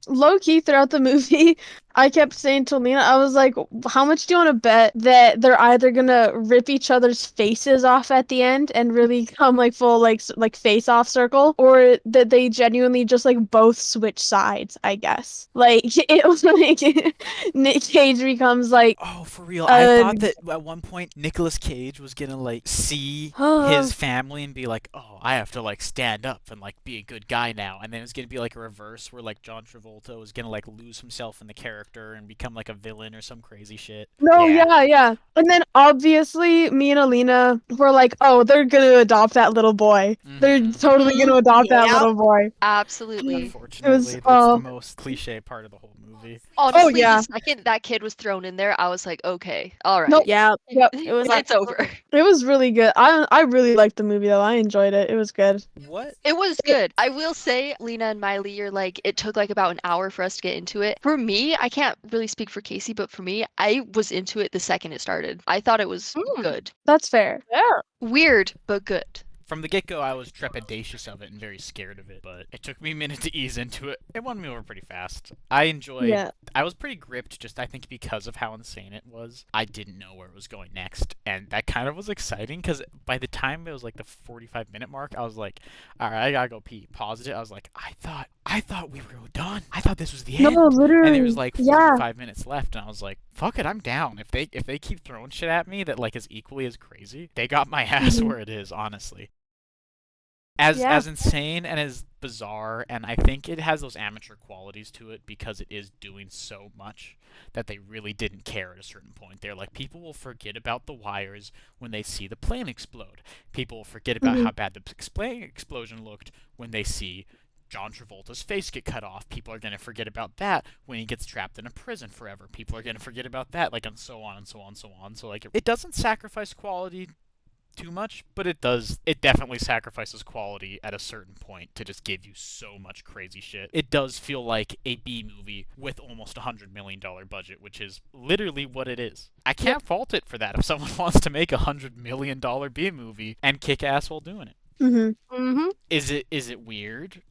Low key throughout the movie, I kept saying to Lena, I was like, how much do you want to bet that they're either gonna rip each other's faces off at the end and really come like full like face off circle, or that they genuinely just like both switch sides, I guess. Like it was like Nick Cage becomes like Oh, for real. I thought Um, that at one point Nicolas Cage was gonna like see his family and be like, "Oh, I have to like stand up and like be a good guy now." And then it was gonna be like a reverse where like John Travolta was gonna like lose himself in the character and become like a villain or some crazy shit. No, Yeah. yeah. And then obviously me and Alina were like, oh, they're gonna adopt that little boy. They're Mhm. totally gonna adopt that Yep. little boy. Absolutely. Unfortunately, that's oh. the most cliche part of the whole movie. Honestly, yeah. the second that kid was thrown in there, I was like, okay, all right. Nope. Yeah. Yep. It was like It's over. It was really good. I really liked the movie though. I enjoyed it. It was good. What? It was good. I will say, Lena and Miley are like, it took like about an hour for us to get into it. For me, I can't really speak for Casey, but for me, I was into it the second it started. I thought it was good. That's fair. Weird, but good. From the get-go, I was trepidatious of it and very scared of it, but it took me a minute to ease into it. It won me over pretty fast. I enjoyed. Yeah. I was pretty gripped, just I think because of how insane it was. I didn't know where it was going next, and that kind of was exciting because by the time it was like the 45-minute mark, I was like, "All right, I gotta go pee." Paused it. I was like, "I thought we were done. I thought this was the end." No, literally. And there was like yeah. 45 minutes left, and I was like, "Fuck it, I'm down." If they keep throwing shit at me that like is equally as crazy, they got my ass where it is, honestly. As insane and as bizarre, and I think it has those amateur qualities to it because it is doing so much that they really didn't care at a certain point. They're like, people will forget about the wires when they see the plane explode. People will forget about how bad the plane explosion looked when they see John Travolta's face get cut off. People are going to forget about that when he gets trapped in a prison forever. People are going to forget about that, like, and so on and so on and so on. So, like, it doesn't sacrifice quality too much, but it definitely sacrifices quality at a certain point to just give you so much crazy shit. It does feel like a B movie with almost $100 million budget, which is literally what it is. I can't fault it for that if someone wants to make $100 million B movie and kick ass while doing it. Mm-hmm. Is it weird?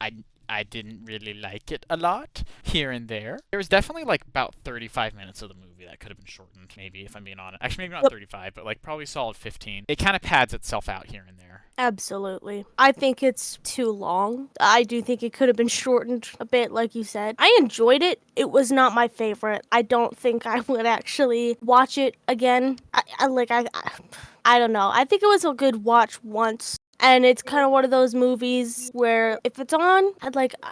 I didn't really like it a lot here and there. There was definitely like about 35 minutes of the movie that could have been shortened, maybe, if I'm being honest. Actually, maybe not 35, but like probably solid 15. It kind of pads itself out here and there. Absolutely. I think it's too long. I do think it could have been shortened a bit, like you said. I enjoyed it. It was not my favorite. I don't think I would actually watch it again. I don't know. I think it was a good watch once. And it's kind of one of those movies where if it's on,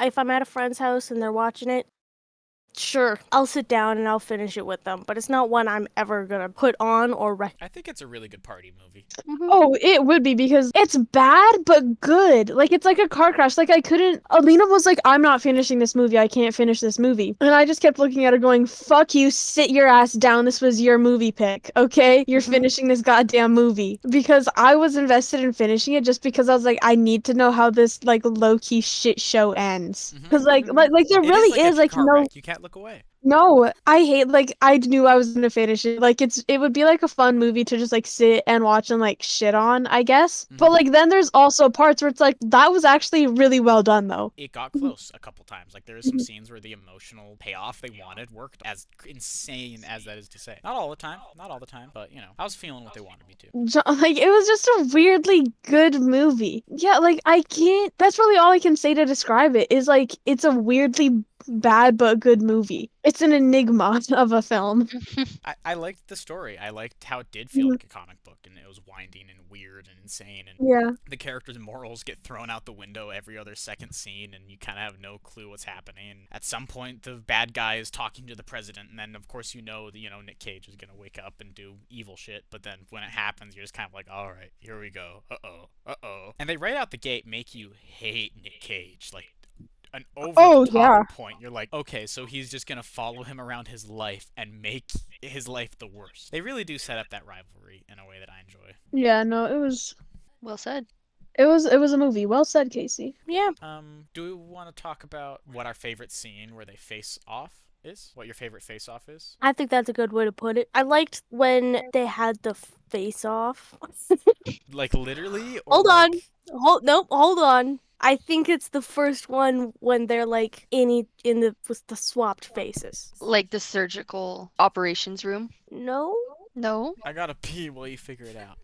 if I'm at a friend's house and they're watching it, sure, I'll sit down and I'll finish it with them, but it's not one I'm ever gonna put on or I think it's a really good party movie. Oh, it would be because it's bad but good. Like it's like a car crash. Like I couldn't. Alina was like, "I'm not finishing this movie. I can't finish this movie." And I just kept looking at her, going, "Fuck you! Sit your ass down. This was your movie pick, okay? You're finishing this goddamn movie." Because I was invested in finishing it just because I was like, I need to know how this like low key shit show ends. Because like there It really is is like a like car no. wreck. You can't look away. No, I hate like I knew I was gonna finish it. Like it would be like a fun movie to just like sit and watch and like shit on, I guess. But like then there's also parts where it's like that was actually really well done though. It got close a couple times. Like there are some scenes where the emotional payoff they wanted worked, as insane as that is to say. Not all the time, but you know, I was feeling what they wanted me to. Like it was just a weirdly good movie. Yeah, like I can't. That's really all I can say to describe it. Is like it's a weirdly bad but good movie. It's an enigma of a film. I liked the story. I liked how it did feel like a comic book, and it was winding and weird and insane, and Yeah. the characters' morals get thrown out the window every other second scene, and you kind of have no clue what's happening. At some point, the bad guy is talking to the president, and then of course you know Nick Cage is gonna wake up and do evil shit. But then when it happens, you're just kind of like, all right, here we go. Uh oh. And they right out the gate make you hate Nick Cage, like an over the top point. You're like, okay, so he's just gonna follow him around his life and make his life the worst. They really do set up that rivalry in a way that I enjoy. Yeah, no, it was Well said. it was a movie. Well said, Casey. Yeah. Do we want to talk about what our favorite scene where they face off is? What your favorite face off is? I think that's a good way to put it. I liked when they had the face off. Like literally? Or Hold on. like... Hold on. I think it's the first one when they're like with the swapped faces. Like the surgical operations room. No? No. I gotta pee while you figure it out.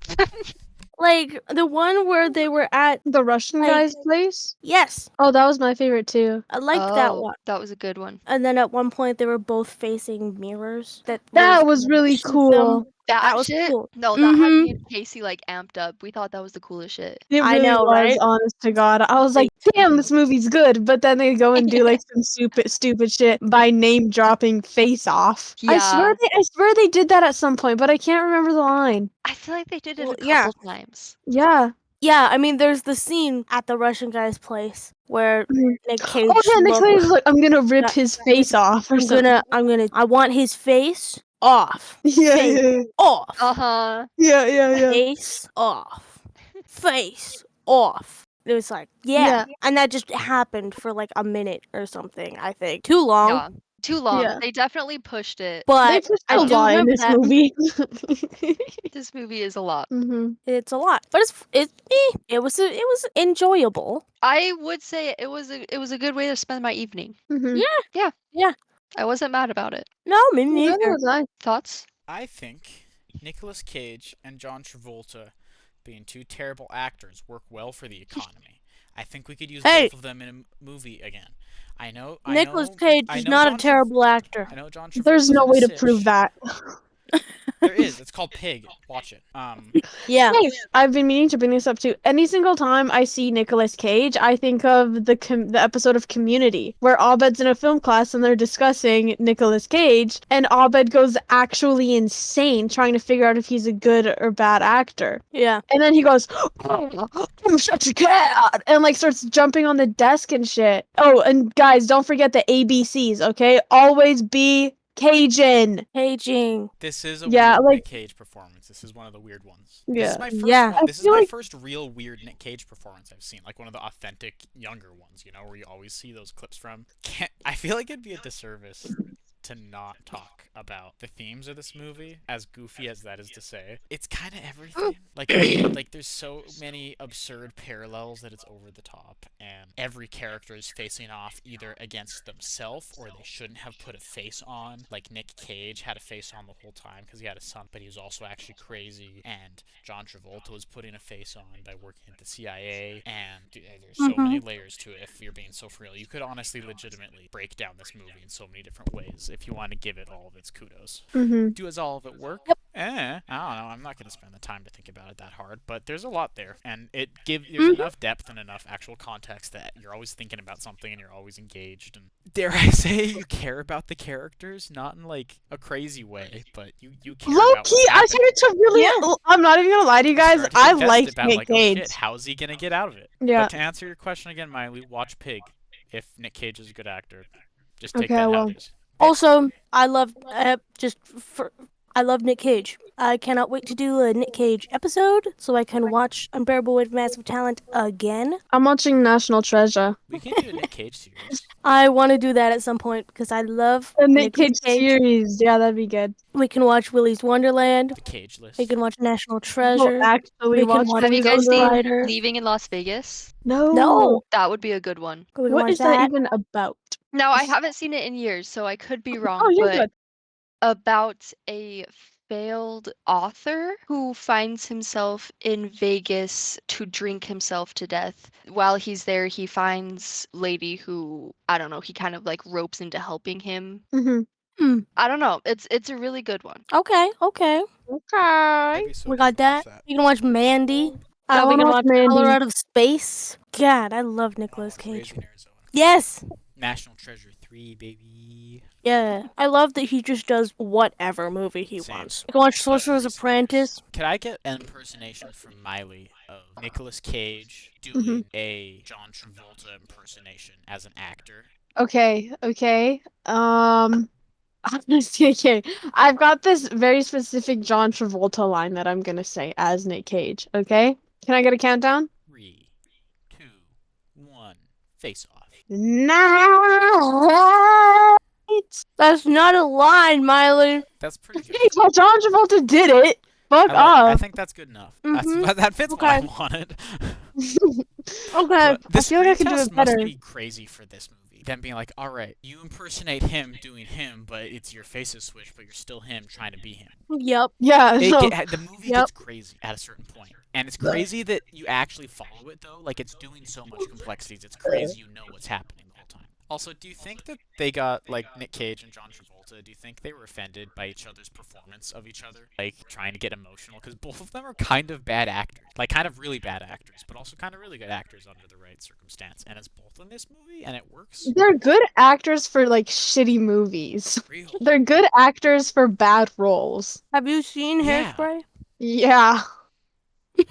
Like the one where they were at. The Russian Like- guy's place? Yes, Oh, that was my favorite too. I liked that Oh, one. that was a good one. And then at one point they were both facing mirrors. That was really shoot cool. them. That That was shit? cool. No, that had me and Casey like amped up. We thought that was the coolest shit. It I really know, was, right? honest to God. I was like, damn, this movie's good. But then they go and do like some stupid shit by name dropping Face Off. Yeah. I swear they did that at some point, but I can't remember the line. I feel like they did it Well, a yeah. couple times. Yeah. Yeah, I mean, there's the scene at the Russian guy's place where Nick Cage. Oh yeah, Nick looked- Cage was like, I'm gonna rip Yeah. his face off or something. I want his face off. Yeah, Face yeah, off. Uh-huh. yeah. Face off. Face off. It was like, yeah. And that just happened for like a minute or something, I think. Too long. Yeah. Too long. Yeah. They definitely pushed it. But They pushed I a do lot in remember this that. movie. This movie is a lot. It's a lot. But it was enjoyable. I would say it was a good way to spend my evening. Yeah. I wasn't mad about it. No, me neither. Thoughts? I think Nicolas Cage and John Travolta, being two terrible actors, work well for the economy. I think we could use Hey. both of them in a movie again. I know. Nicolas Cage is not a terrible actor. I know John Travolta. There's no way to prove that. There is. It's called Pig. Watch it. Yeah. Hey, I've been meaning to bring this up too. Any single time I see Nicolas Cage, I think of the episode of Community where Abed's in a film class and they're discussing Nicolas Cage, and Abed goes actually insane trying to figure out if he's a good or bad actor. Yeah. And then he goes, "Oh, I'm such a cat," and like starts jumping on the desk and shit. Oh, and guys, don't forget the ABCs, okay? Always be Cajun. Caging. This is a Yeah, weird like- Nick Cage performance. This is one of the weird ones. Yeah. This is my first Yeah. one. I This is feel my like- first real weird Nick Cage performance I've seen. Like one of the authentic younger ones, where you always see those clips from. I feel like it'd be a disservice to not talk about the themes of this movie, as goofy as that is to say. It's kind of everything. like there's so many absurd parallels that it's over the top, and every character is facing off either against themselves or they shouldn't have put a face on. Like Nick Cage had a face on the whole time because he had a son, but he was also actually crazy, and John Travolta was putting a face on by working at the CIA, and there's so many layers to it. If you're being so for real, you could honestly legitimately break down this movie in so many different ways if you want to give it all of it's kudos. Mm-hmm. Does all of it work? Yep. I don't know. I'm not going to spend the time to think about it that hard, but there's a lot there, and there's Mhm. enough depth and enough actual context that you're always thinking about something and you're always engaged. And dare I say, you care about the characters, not in like a crazy way, but you care Low about key, what's I happening. started to really. I'm not even gonna lie to you You guys. started to I invest liked about Nick like, oh Cage. shit, how's he gonna get out of it? Yeah. But to answer your question again, Miley, watch Pig. If Nick Cage is a good actor, just take Okay, that well. how it is. Also, I love I love Nick Cage. I cannot wait to do a Nick Cage episode so I can watch Unbearable Weight of Massive Talent again. I'm watching National Treasure. We can do a Nick Cage series. I want to do that at some point because I love The Nick Nicolas Cage series. Yeah, that'd be good. We can watch Willy's Wonderland. The Cage list. We can watch National We'll Treasure. actually We can watch watch Have you Ghost guys seen Rider. Leaving in Las Vegas? No. That would be a good one. We can What watch is that even about? Now, I haven't seen it in years, so I could be wrong, Oh, you're but good. about a failed author who finds himself in Vegas to drink himself to death. While he's there, he finds lady who, I don't know, he kind of like ropes into helping him. Mm-hmm. I don't know. It's a really good one. Okay. I'd Okay. be so We down got to watch that. You can watch Mandy. I We wanna can watch watch Mandy. Color Out of Space. God, I love Nicolas Cage. Raising Arizona. Yes. National Treasure 3, baby. Yeah. I love that he just does whatever movie he Same. wants. You can watch But Sorcerer's recent Apprentice. years. Could I get an impersonation from Miley of Nicolas Cage doing a John Travolta impersonation as an actor? Okay. Okay. Okay. I've got this very specific John Travolta line that I'm gonna say as Nick Cage. Okay. Can I get a countdown? 3, 2, 1, face off. Night. That's not a line, Miley. That's pretty good. Okay, well, John Travolta did it. Fuck I off. think that's good enough. Mhm. That fits what I Okay. wanted. Okay. But the I feel like I could do test it better. must be crazy for this movie. Them being like, all right, you impersonate him doing him, but it's your faces switch, but you're still him trying to be him. Yep. Yeah. The So, movie Yep. gets crazy at a certain point. And it's crazy that you actually follow it, though. Like, it's doing so much complexities. It's crazy you know what's happening the whole time. Also, do you think that they got, like, Nick Cage and John Travolta, do you think they were offended by each other's performance of each other? Like, trying to get emotional? Because both of them are kind of bad actors. Like, kind of really bad actors, but also kind of really good actors under the right circumstance. And it's both in this movie, and it works. they're good actors for like shitty movies. Real. They're good actors for bad roles. Have you seen Yeah. Hairspray? Yeah.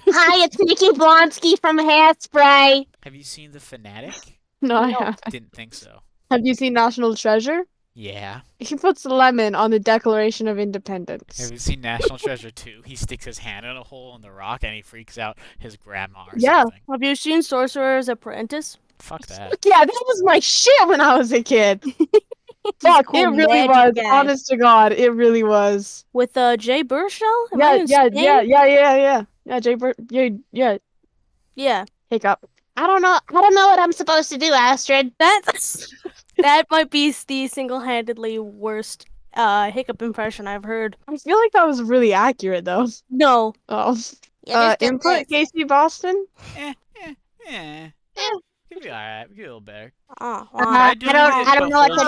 Hi, it's Nikki Blonsky from Hairspray. Have you seen The Fanatic? No, I haven't. Didn't think so. Have you seen National Treasure? Yeah. He puts lemon on the Declaration of Independence. Have you seen National Treasure 2? He sticks his hand in a hole in the rock and he freaks out his grandma or Yeah. something. Have you seen Sorcerer's Apprentice? Fuck that. Yeah, that was my shit when I was a kid. Fuck, cool it really magic was. guy. Honest to God, it really was. With Jay Burchell? Am I Yeah, insane? Yeah, Jay Burt, yeah. Yeah. Hiccup. I don't know what I'm supposed to do, Astrid. That might be the single-handedly worst hiccup impression I've heard. I feel like that was really accurate, though. No. Oh. Yeah, Input, Casey Boston? Could be alright. We get a little better. Oh, I don't know what to do.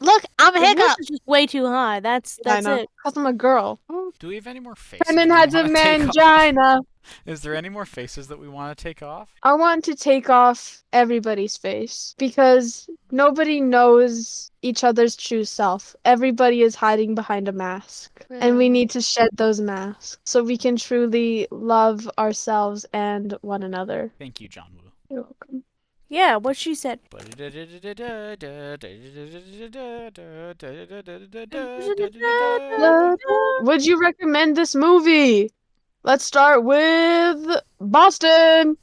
Look, I'm The voice is just way too high. That's I know, it. because I'm a girl. Do we have any more faces? Brennan that has we a wanna take off? mangina. Is there any more faces that we want to take off? I want to take off everybody's face because nobody knows each other's true self. Everybody is hiding behind a mask. And we need to shed those masks so we can truly love ourselves and one another. Thank you, John Woo. You're welcome. Yeah, what she said. Would you recommend this movie? Let's start with Boston.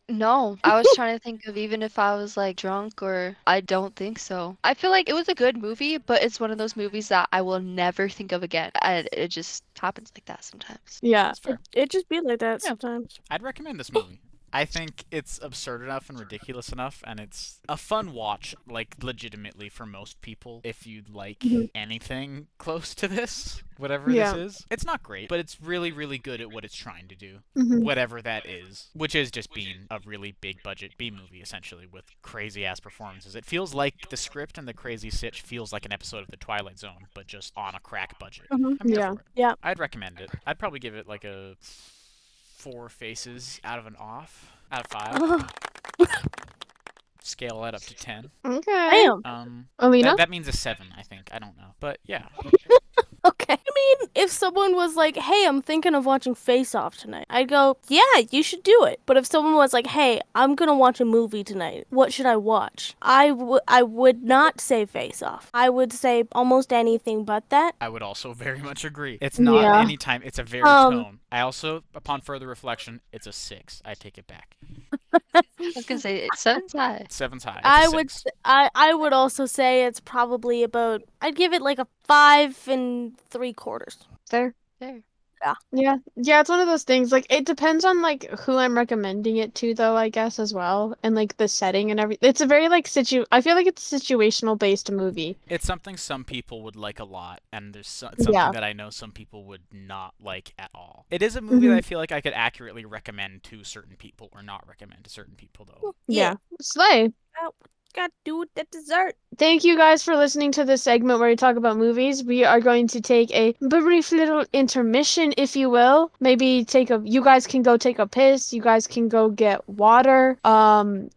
No, I was trying to think of even if I was like drunk or I don't think so. I feel like it was a good movie, but it's one of those movies that I will never think of again. It just happens like that sometimes. Yeah. That's fair. It just be like that Yeah. sometimes. I'd recommend this movie. I think it's absurd enough and ridiculous enough, and it's a fun watch, like, legitimately for most people, if you like anything close to this, whatever this Yeah. is. It's not great, but it's really, really good at what it's trying to do, Mhm. whatever that is, which is just being a really big budget B movie, essentially, with crazy-ass performances. It feels like the script and the crazy sitch feels like an episode of The Twilight Zone, but just on a crack budget. I'm here Yeah. for it. Yeah. I'd recommend it. I'd probably give it like a 4 faces out of 5. Scale that up to 10. Okay. Damn. Alina? That means a 7, I think. I don't know. But yeah. Okay. I mean, if someone was like, "Hey, I'm thinking of watching Face Off tonight," I'd go, "Yeah, you should do it." But if someone was like, "Hey, I'm gonna watch a movie tonight. What should I watch?" I would not say Face Off. I would say almost anything but that. I would also very much agree. It's not Yeah. any time. It's a very Um, tone. I also, upon further reflection, it's a 6. I take it back. I was gonna say 7's high. 7's high. It's I a would 6. I would also say it's probably about, I'd give it like a 5 3/4. There. There. Yeah. Yeah, it's one of those things. Like, it depends on, like, who I'm recommending it to, though, I guess, as well. And, like, the setting and everything. It's a very, like, I feel like it's a situational based movie. It's something some people would like a lot, and there's Yeah. something that I know some people would not like at all. It is a movie that I feel like I could accurately recommend to certain people or not recommend to certain people, though. Yeah. Slay. Gotta do with that dessert. Thank you guys for listening to this segment where we talk about movies. We are going to take a brief little intermission, if you will. Maybe you guys can go take a piss. You guys can go get water.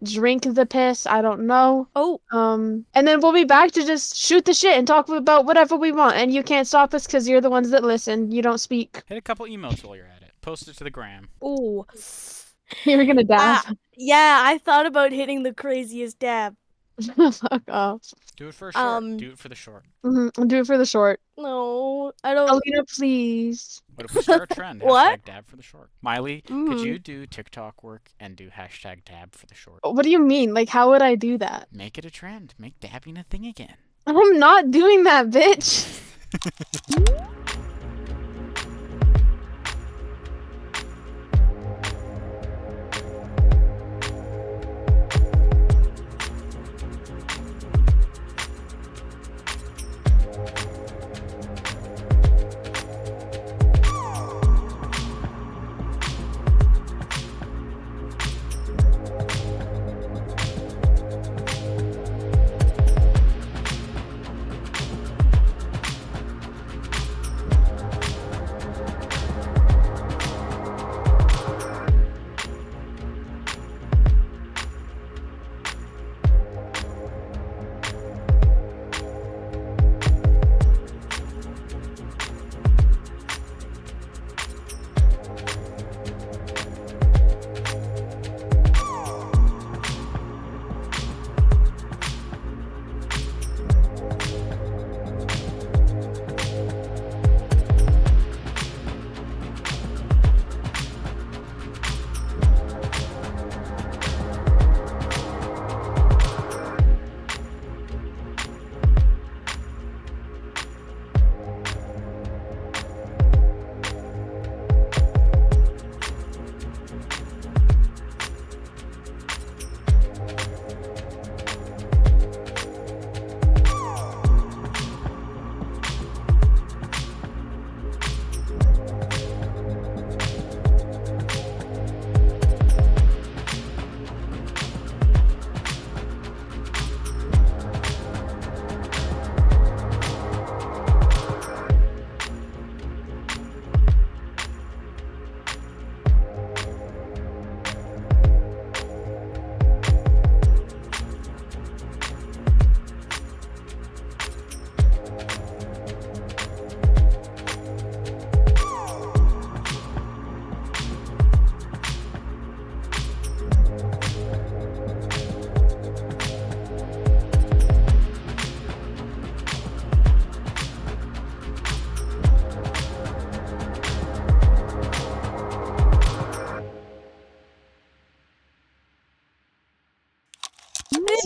Drink the piss. I don't know. Oh, And then we'll be back to just shoot the shit and talk about whatever we want. And you can't stop us because you're the ones that listen. You don't speak. Hit a couple emotes while you're at it. Post it to the gram. ooh. You're gonna dab. Yeah, I thought about hitting the craziest dab. Fuck off. Do it for a short. Do it for the short. Do it for the short. No, I don't. Alina, please. What if we start a trend? What? #dab for the short. Miley, could you do TikTok work and do #dab for the short? What do you mean? Like, how would I do that? Make it a trend. Make dabbing a thing again. I'm not doing that, bitch.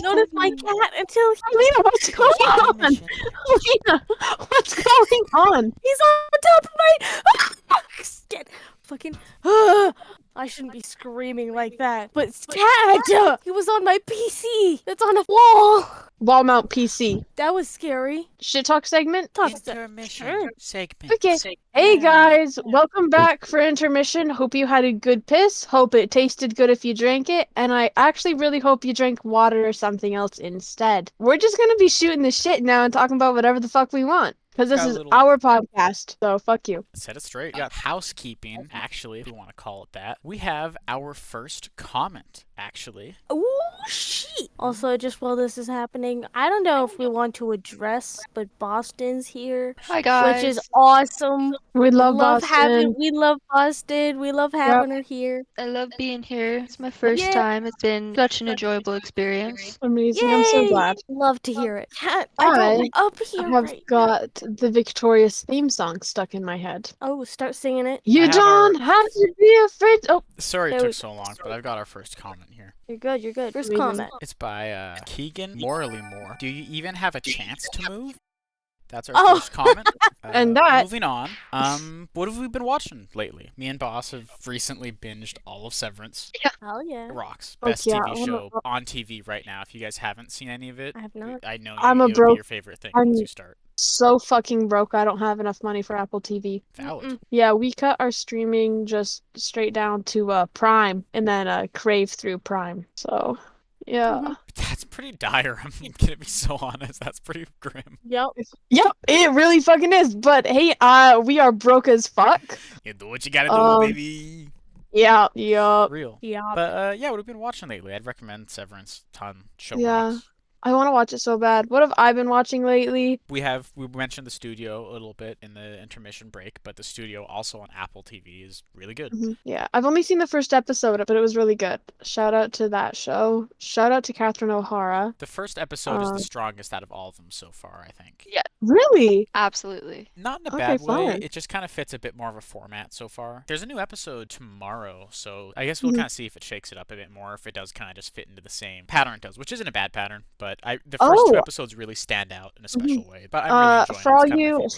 Notice my cat until Alina, what's going on? Alina, what's going on? he's on top of my. Fucking. I shouldn't be screaming like that. But Dad! He was on my PC! It's on a wall! Wall mount PC. That was scary. Shit talk segment? Intermission segment. Okay. Hey guys, welcome back for intermission. Hope you had a good piss. Hope it tasted good if you drank it. And I actually really hope you drank water or something else instead. We're just gonna be shooting the shit now and talking about whatever the fuck we want. Because this is our podcast, so fuck you. Set it straight. We got housekeeping, actually, if you want to call it that. We have our first comment, actually. Ooh, shit. Also, just while this is happening, I don't know if we want to address, but Boston's here. Hi guys. Which is awesome. We love Boston. We love Boston. We love having her here. I love being here. It's my first time. It's been such an enjoyable experience. Amazing. I'm so glad. Love to hear it. I up here. have got the Victorious theme song stuck in my head. Oh, start singing it. You don't have to be afraid. Oh, sorry it took so long, but I've got our first comment here. You're good. You're good. First Amazing. comment. It's by Keegan Morally More. Do you even have a chance to move? That's our first comment. And that. Moving on. What have we been watching lately? Me and Boss have recently binged all of Severance. Hell yeah. Rocks. Best TV show on TV right now. If you guys haven't seen any of it, I have not. I know it'll be your favorite thing once you start. So fucking broke. I don't have enough money for Apple TV. Valid. Yeah, we cut our streaming just straight down to Prime and then Crave through Prime. So, yeah. That's pretty dire. I'm gonna be so honest. That's pretty grim. Yep. Yep, it really fucking is. But hey, we are broke as fuck. You do what you gotta do, baby. Yeah, yeah. Real. Yeah. But yeah, what have we been watching lately? I'd recommend Severance. Ton. Show Yeah. rocks. I want to watch it so bad. What have I been watching lately? We mentioned the studio a little bit in the intermission break, but the studio also on Apple TV is really good. Yeah, I've only seen the first episode, but it was really good. Shout out to that show. Shout out to Catherine O'Hara. The first episode is the strongest out of all of them so far, I think. Yeah. Really? Absolutely. Not in a bad way. Fine. It just kind of fits a bit more of a format so far. There's a new episode tomorrow, so I guess we'll kind of see if it shakes it up a bit more, if it does kind of just fit into the same pattern it does, which isn't a bad pattern, but the first two episodes really stand out in a special way. But I'm really enjoying it.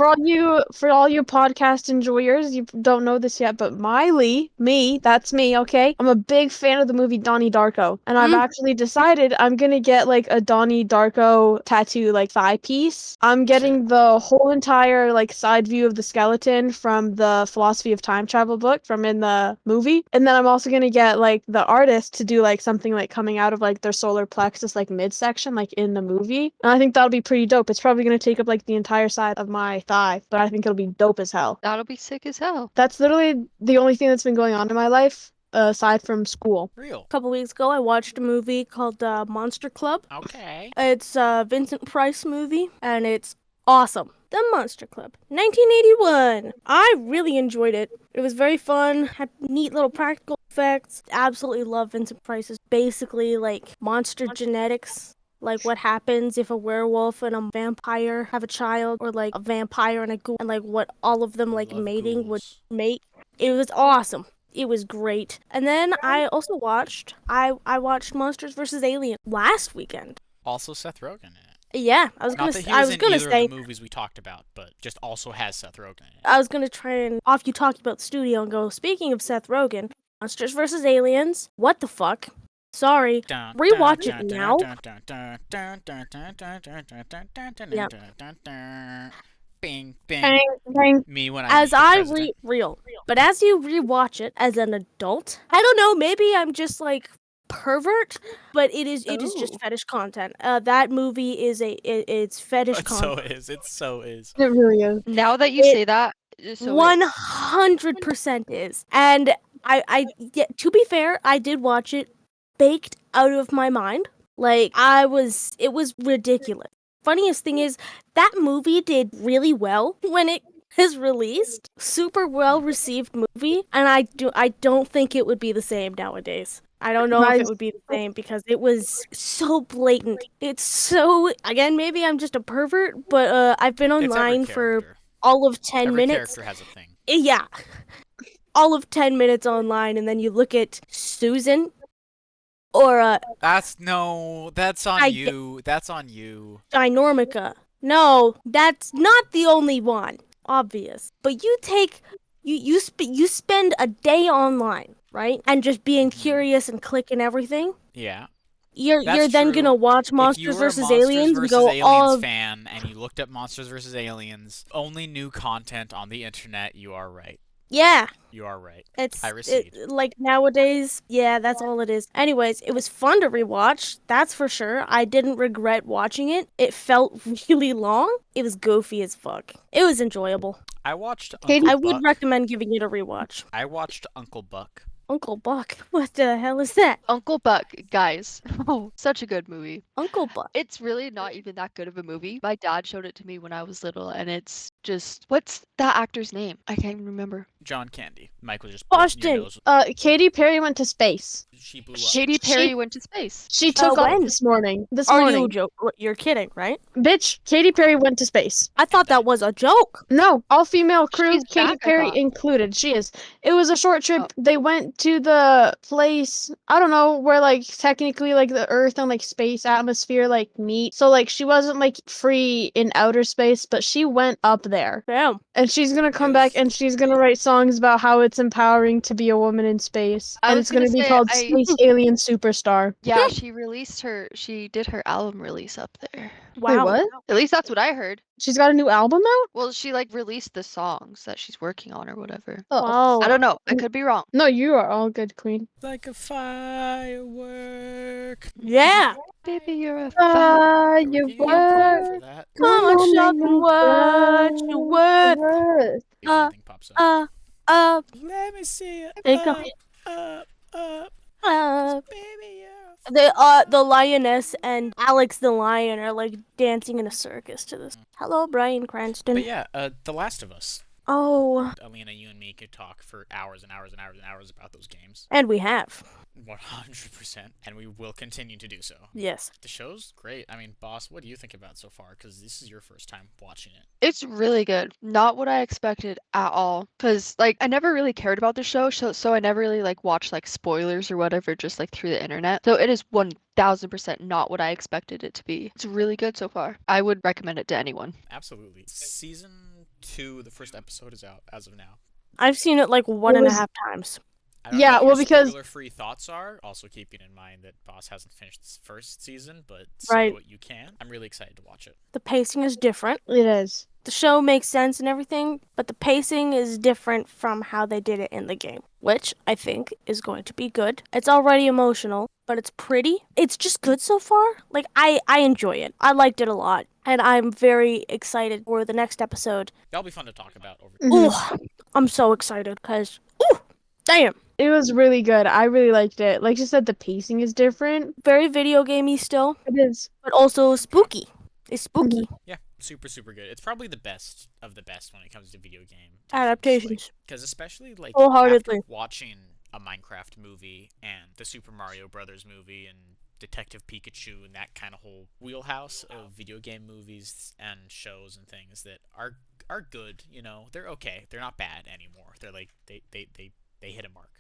For all you podcast enjoyers, you don't know this yet, but that's me, okay? I'm a big fan of the movie Donnie Darko, and I've actually decided I'm gonna get like a Donnie Darko tattoo, like thigh piece. I'm getting the whole entire like side view of the skeleton from the Philosophy of Time Travel book from in the movie, and then I'm also gonna get like the artist to do like something like coming out of like their solar plexus like midsection like in the movie. And I think that'll be pretty dope. It's probably going to take up like the entire side of my thigh, but I think it'll be dope as hell. That'll be sick as hell. That's literally the only thing that's been going on in my life aside from school. Real. A couple weeks ago, I watched a movie called Monster Club. Okay. It's a Vincent Price movie, and it's awesome. The Monster Club, 1981. I really enjoyed it. It was very fun, had neat little practical effects. Absolutely love Vincent Price's basically like monster genetics. Like what happens if a werewolf and a vampire have a child, or like a vampire and a ghoul, and like what all of them like mating would mate. It was awesome. It was great. And then I also watched I watched Monsters vs. Aliens last weekend. Also Seth Rogen in it. Yeah, I was Not gonna that he I was was in gonna either say of the movies we talked about, but just also has Seth Rogen in it. I was gonna try and off you talking about the studio and go, speaking of Seth Rogen, Monsters vs. Aliens, what the fuck? Sorry. Rewatch it now. Bing, Bang, bing. bang. Me when But as you rewatch it as an adult, I don't know, maybe I'm just like pervert, but it is just fetish content. That movie is it's fetish content. It so is. It really is. Now that you say that, so 100% is. And to be fair, I did watch it baked out of my mind. Like it was ridiculous. Funniest thing is that movie did really well when it was released. Super well received movie, and I don't think it would be the same nowadays. I don't know if it would be the same because it was so blatant. It's so, again, maybe I'm just a pervert, but I've been online for all of 10 Every minutes. character has a thing. Yeah. All of 10 minutes online, and then you look at Susan or That's on you. That's on you. Ginormica. No, that's not the only one. Obvious. But you spend a day online, right? And just being curious and clicking everything. Yeah. You're That's then true. gonna watch If you Monsters were a vs. Monsters Aliens and vs. go, Aliens oh, fan and you looked up Monsters vs. Aliens, only new content on the internet, you are right. yeah. You are right. It's I recede. like nowadays, yeah, that's all it is. Anyways, it was fun to rewatch, that's for sure. I didn't regret watching it. It felt really long. It was goofy as fuck. It was enjoyable. I watched Katie- Uncle I Buck. would recommend giving it a rewatch. I watched Uncle Buck. Uncle Buck. What the hell is that? Uncle Buck, guys. Oh, such a good movie. Uncle Buck. It's really not even that good of a movie. My dad showed it to me when I was little, and it's just what's that actor's name? I can't even remember. John Candy. Michael just Boston. Katy Perry went to space. She blew up. Katy Perry went to space. She took off when? this morning. This Are morning. you joke? You're kidding, right? Bitch, Katy Perry went to space. I thought that was a joke. No, all female crew, She's Katy back, I Perry thought. included. She is. It was a short trip. Oh. They went to the place, I don't know, where like technically like the Earth and like space atmosphere like meet. So like she wasn't like free in outer space, but she went up there. Damn. And she's gonna come It back was- and she's gonna write songs about how it's empowering to be a woman in space. I And was it's gonna gonna be say, called I- Space Alien Superstar. Yeah, she did her album release up there. Wow. Wait, what? At least that's what I heard. She's got a new album out? Well, she like released the songs that she's working on or whatever. Oh. Whoa. I don't know. I could be wrong. No, you are all good, queen. Like a firework. Yeah. Baby, you're a Are we getting a point Firework. for that? Come on, shock and what you worth. If Uh, anything pops up. Let me see it. There you go. Baby, you're The lioness and Alex the lion are like dancing in a circus to this. Hello, Bryan Cranston. But yeah, The Last of Us. Oh, Alina, you and me could talk for hours and hours and hours and hours about those games. and we have. 100%. And we will continue to do so. Yes. The show's great. I mean, boss, what do you think about it so far? Because this is your first time watching it. It's really good. Not what I expected at all. Cause like I never really cared about the show, so I never really like watched like spoilers or whatever just like through the internet. So it is 1000% not what I expected it to be. It's really good so far. I would recommend it to anyone. Absolutely. Season 2, the first episode is out as of now. I've seen it like one It and a was- half times. I don't Yeah, know what well, your because- spoiler-free thoughts are. Also keeping in mind that Boss hasn't finished this first season, but say Right. what you can. I'm really excited to watch it. The pacing is different. It is. The show makes sense and everything, but the pacing is different from how they did it in the game, which I think is going to be good. It's already emotional, but it's pretty. It's just good so far. Like I enjoy it. I liked it a lot, and I'm very excited for the next episode. That'll be fun to talk about over. Mhm. Ooh, I'm so excited because damn, It was really good. I really liked it. Like you said, the pacing is different. very video gamey still, It is. but also spooky. It's spooky. Yeah, super, super good. It's probably the best of the best when it comes to video game Adaptations. Because especially like Wholeheartedly. after watching a Minecraft movie and the Super Mario Brothers movie and Detective Pikachu and that kind of whole wheelhouse of video game movies and shows and things that are good. You know, they're okay. They're not bad anymore. They're like they hit a mark.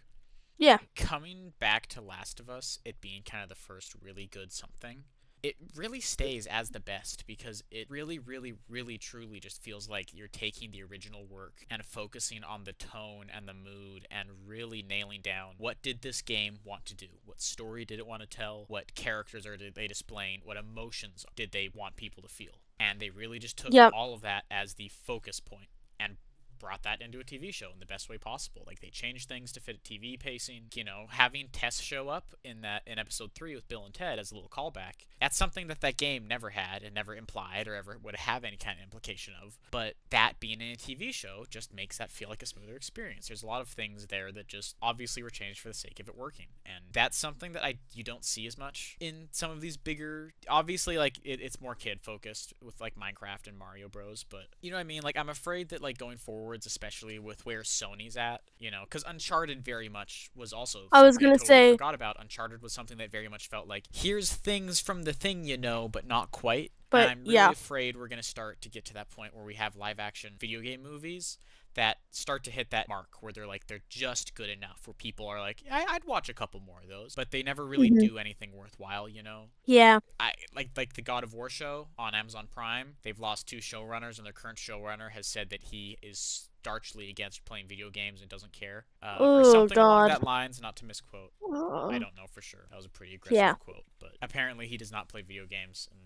Yeah. Coming back to Last of Us, it being kind of the first really good something, it really stays as the best because it really, really, really, truly just feels like you're taking the original work and focusing on the tone and the mood and really nailing down what did this game want to do? What story did it want to tell? What characters are they displaying? What emotions did they want people to feel? And they really just took Yep. all of that as the focus point and brought that into a TV show in the best way possible. Like they changed things to fit TV pacing. You know, having Tess show up in episode 3 with Bill and Ted as a little callback. That's something that game never had and never implied or ever would have any kind of implication of. But that being in a TV show just makes that feel like a smoother experience. There's a lot of things there that just obviously were changed for the sake of it working. And that's something that you don't see as much in some of these bigger, obviously like it's more kid focused with like Minecraft and Mario Bros. But you know what I mean? Like I'm afraid that like going forward, especially with where Sony's at, you know, because Uncharted very much was also I was something gonna totally say- forgot about. Uncharted was something that very much felt like here's things from the thing, you know, but not quite. But, and I'm really yeah. afraid we're gonna start to get to that point where we have live action video game movies that start to hit that mark where they're just good enough where people are like, I'd watch a couple more of those, but they never really do anything worthwhile, you know. Yeah. I like the God of War show on Amazon Prime. They've lost 2 showrunners, and their current showrunner has said that he is starchly against playing video games and doesn't care, or Oh something along God. that lines. Not to misquote. I don't know for sure. That was a pretty aggressive Yeah. quote, but apparently he does not play video games, and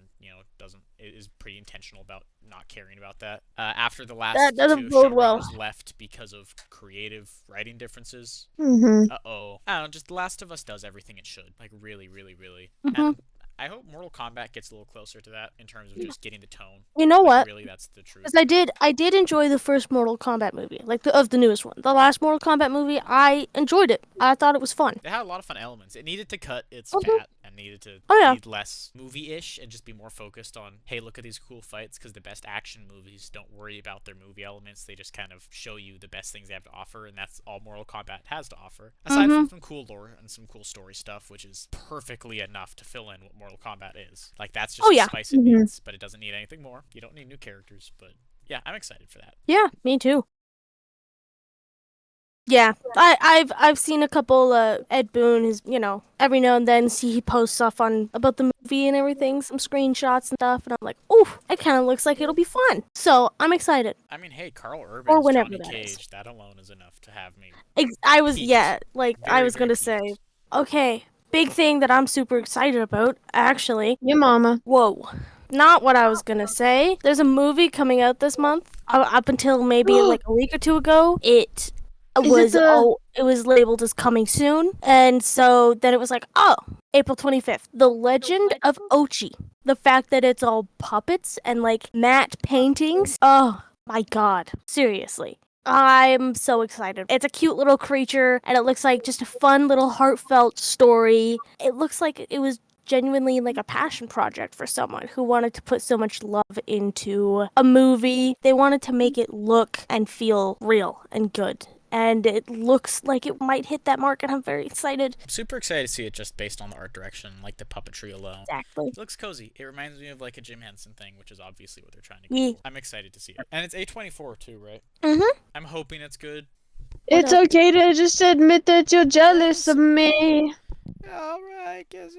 is pretty intentional about not caring about that. After the last That doesn't two bode well. showrunners left because of creative writing differences. Mm-hmm. I don't know. Just The Last of Us does everything it should. Like really, really, really. Mm-hmm. And I hope Mortal Kombat gets a little closer to that in terms of just getting the tone. You know Like, what? really, that's the truth. Because I did enjoy the first Mortal Kombat movie, like of the newest one. The last Mortal Kombat movie, I enjoyed it. I thought it was fun. It had a lot of fun elements. It needed to cut its Mhm. fat and needed to Oh, yeah. be less movie-ish and just be more focused on, hey, look at these cool fights, because the best action movies don't worry about their movie elements. They just kind of show you the best things they have to offer, and that's all Mortal Kombat has to offer. Aside from some cool lore and some cool story stuff, which is perfectly enough to fill in what Mortal Kombat is. Like, that's just Oh, the yeah. spice it needs, but it doesn't need anything more. You don't need new characters, but yeah, I'm excited for that. Yeah, me too. Yeah, I've seen a couple. Ed Boon is every now and then he posts stuff on about the movie and everything, some screenshots and stuff, and I'm like, ooh, it kind of looks like it'll be fun. So I'm excited. I mean, hey, Carl Urban Or is whenever Johnny that is. Cage. That alone is enough to have me. I was Peaked. I Very, was very gonna say, peaked. okay, big thing that I'm super excited about, actually. Your mama. Whoa. Not what I was gonna say. There's a movie coming out this month. Up until maybe like a week or two ago, it was it was labeled as coming soon, and so then it was like, oh, April 25th, The Legend of Ochi. The fact that it's all puppets and like matte paintings. Oh my God, seriously. I'm so excited. It's a cute little creature, and it looks like just a fun little heartfelt story. It looks like it was genuinely like a passion project for someone who wanted to put so much love into a movie. They wanted to make it look and feel real and good. And it looks like it might hit that mark, and I'm very excited. I'm super excited to see it just based on the art direction, like the puppetry alone. Exactly. It looks cozy. It reminds me of like a Jim Henson thing, which is obviously what they're trying to Yeah. do. I'm excited to see it. And it's A24 too, right? Mm-hmm. I'm hoping it's good. It's okay to just admit that you're jealous of me. Alright, guess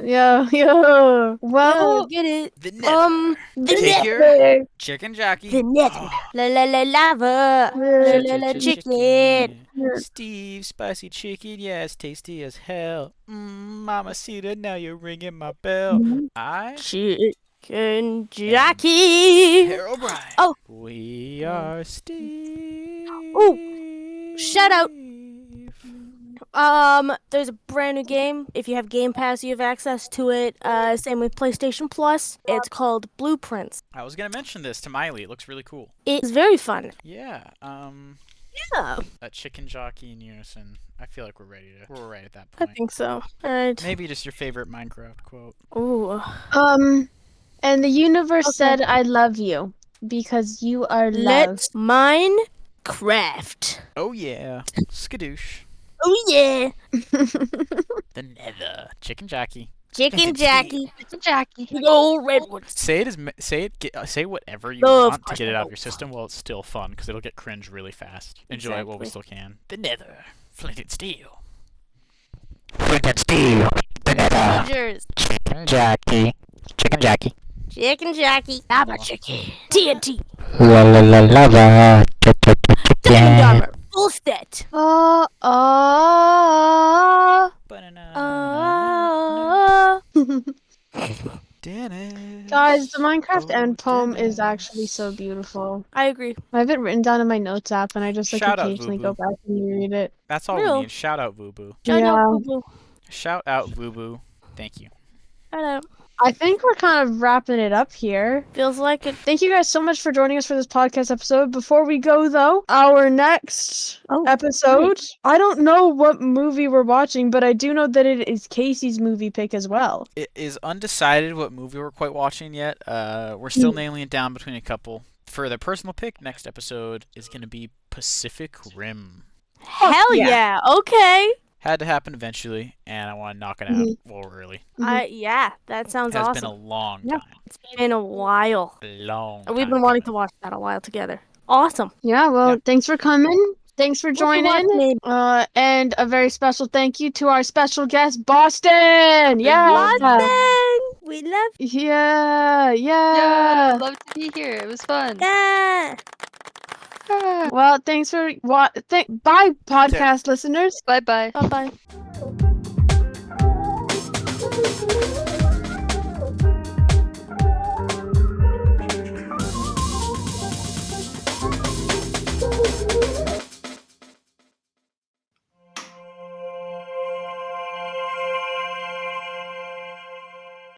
Yeah, yeah. Well, Get it? The Nether. The Take your Nether. chicken jockey. The Nether. La la la lava. La la la chicken. Steve, spicy chicken, yes, tasty as hell. Mamacita, now you're ringing my bell. I, Chicken jockey. Harold Bryan. Oh. We are Steve. Ooh, shout out. There's a brand new game. If you have Game Pass, you have access to it. Same with PlayStation Plus. It's called Blueprints. I was gonna mention this to Miley. It looks really cool. It's very fun. Yeah. Yeah, A chicken jockey in unison. I feel like we're right at that I point. think so. Alright. Maybe just your favorite Minecraft quote. Ooh. And the universe said, "I love you because you are love." Let's Minecraft. Oh yeah. Skadoosh. Oh yeah. The Nether. Chicken jockey. Chicken jockey. Jackie. Big old redwoods. Say it say whatever you Of want to course get I it out of will. your system while it's still fun, because it'll get cringe really fast. Enjoy it while we still can. The Nether. Flint and steel. Flint and steel. The Nether. Rogers. Chicken jockey. Chicken jockey. Chicken jockey. Lava chicken. TNT. La la la lava. Chicken dumber. Full set. Guys, the Minecraft end poem is actually so beautiful. I agree. I have it written down in my notes app, and I just like Shout out, occasionally Boo go Boo. back and read it. That's all Real. we need. Shout out Boo Boo. Shout Yeah. out, boo-boo. Shout out Boo Boo. Thank you. Shout out. I think we're kind of wrapping it up here. Feels like it. Thank you guys so much for joining us for this podcast episode. Before we go, though, our next episode, I don't know what movie we're watching, but I do know that it is Casey's movie pick as well. It is undecided what movie we're quite watching yet. We're still nailing it down between a couple. For the personal pick, next episode is going to be Pacific Rim. Hell yeah. Okay. Had to happen eventually, and I want to knock it out a little early. Yeah, that sounds It has awesome. been a long Yeah. time. It's been a while. Long We've time been wanting to coming. watch that a while together. Awesome. Yeah, well, Yeah. thanks for coming. Thanks for joining. watching. And a very special thank you to our special guest, Boston. Yeah. Boston! We love Yeah, Yeah, yeah. love to be here. It was fun. yeah. Ah. Well, thanks for bye podcast listeners. Bye bye. Bye bye.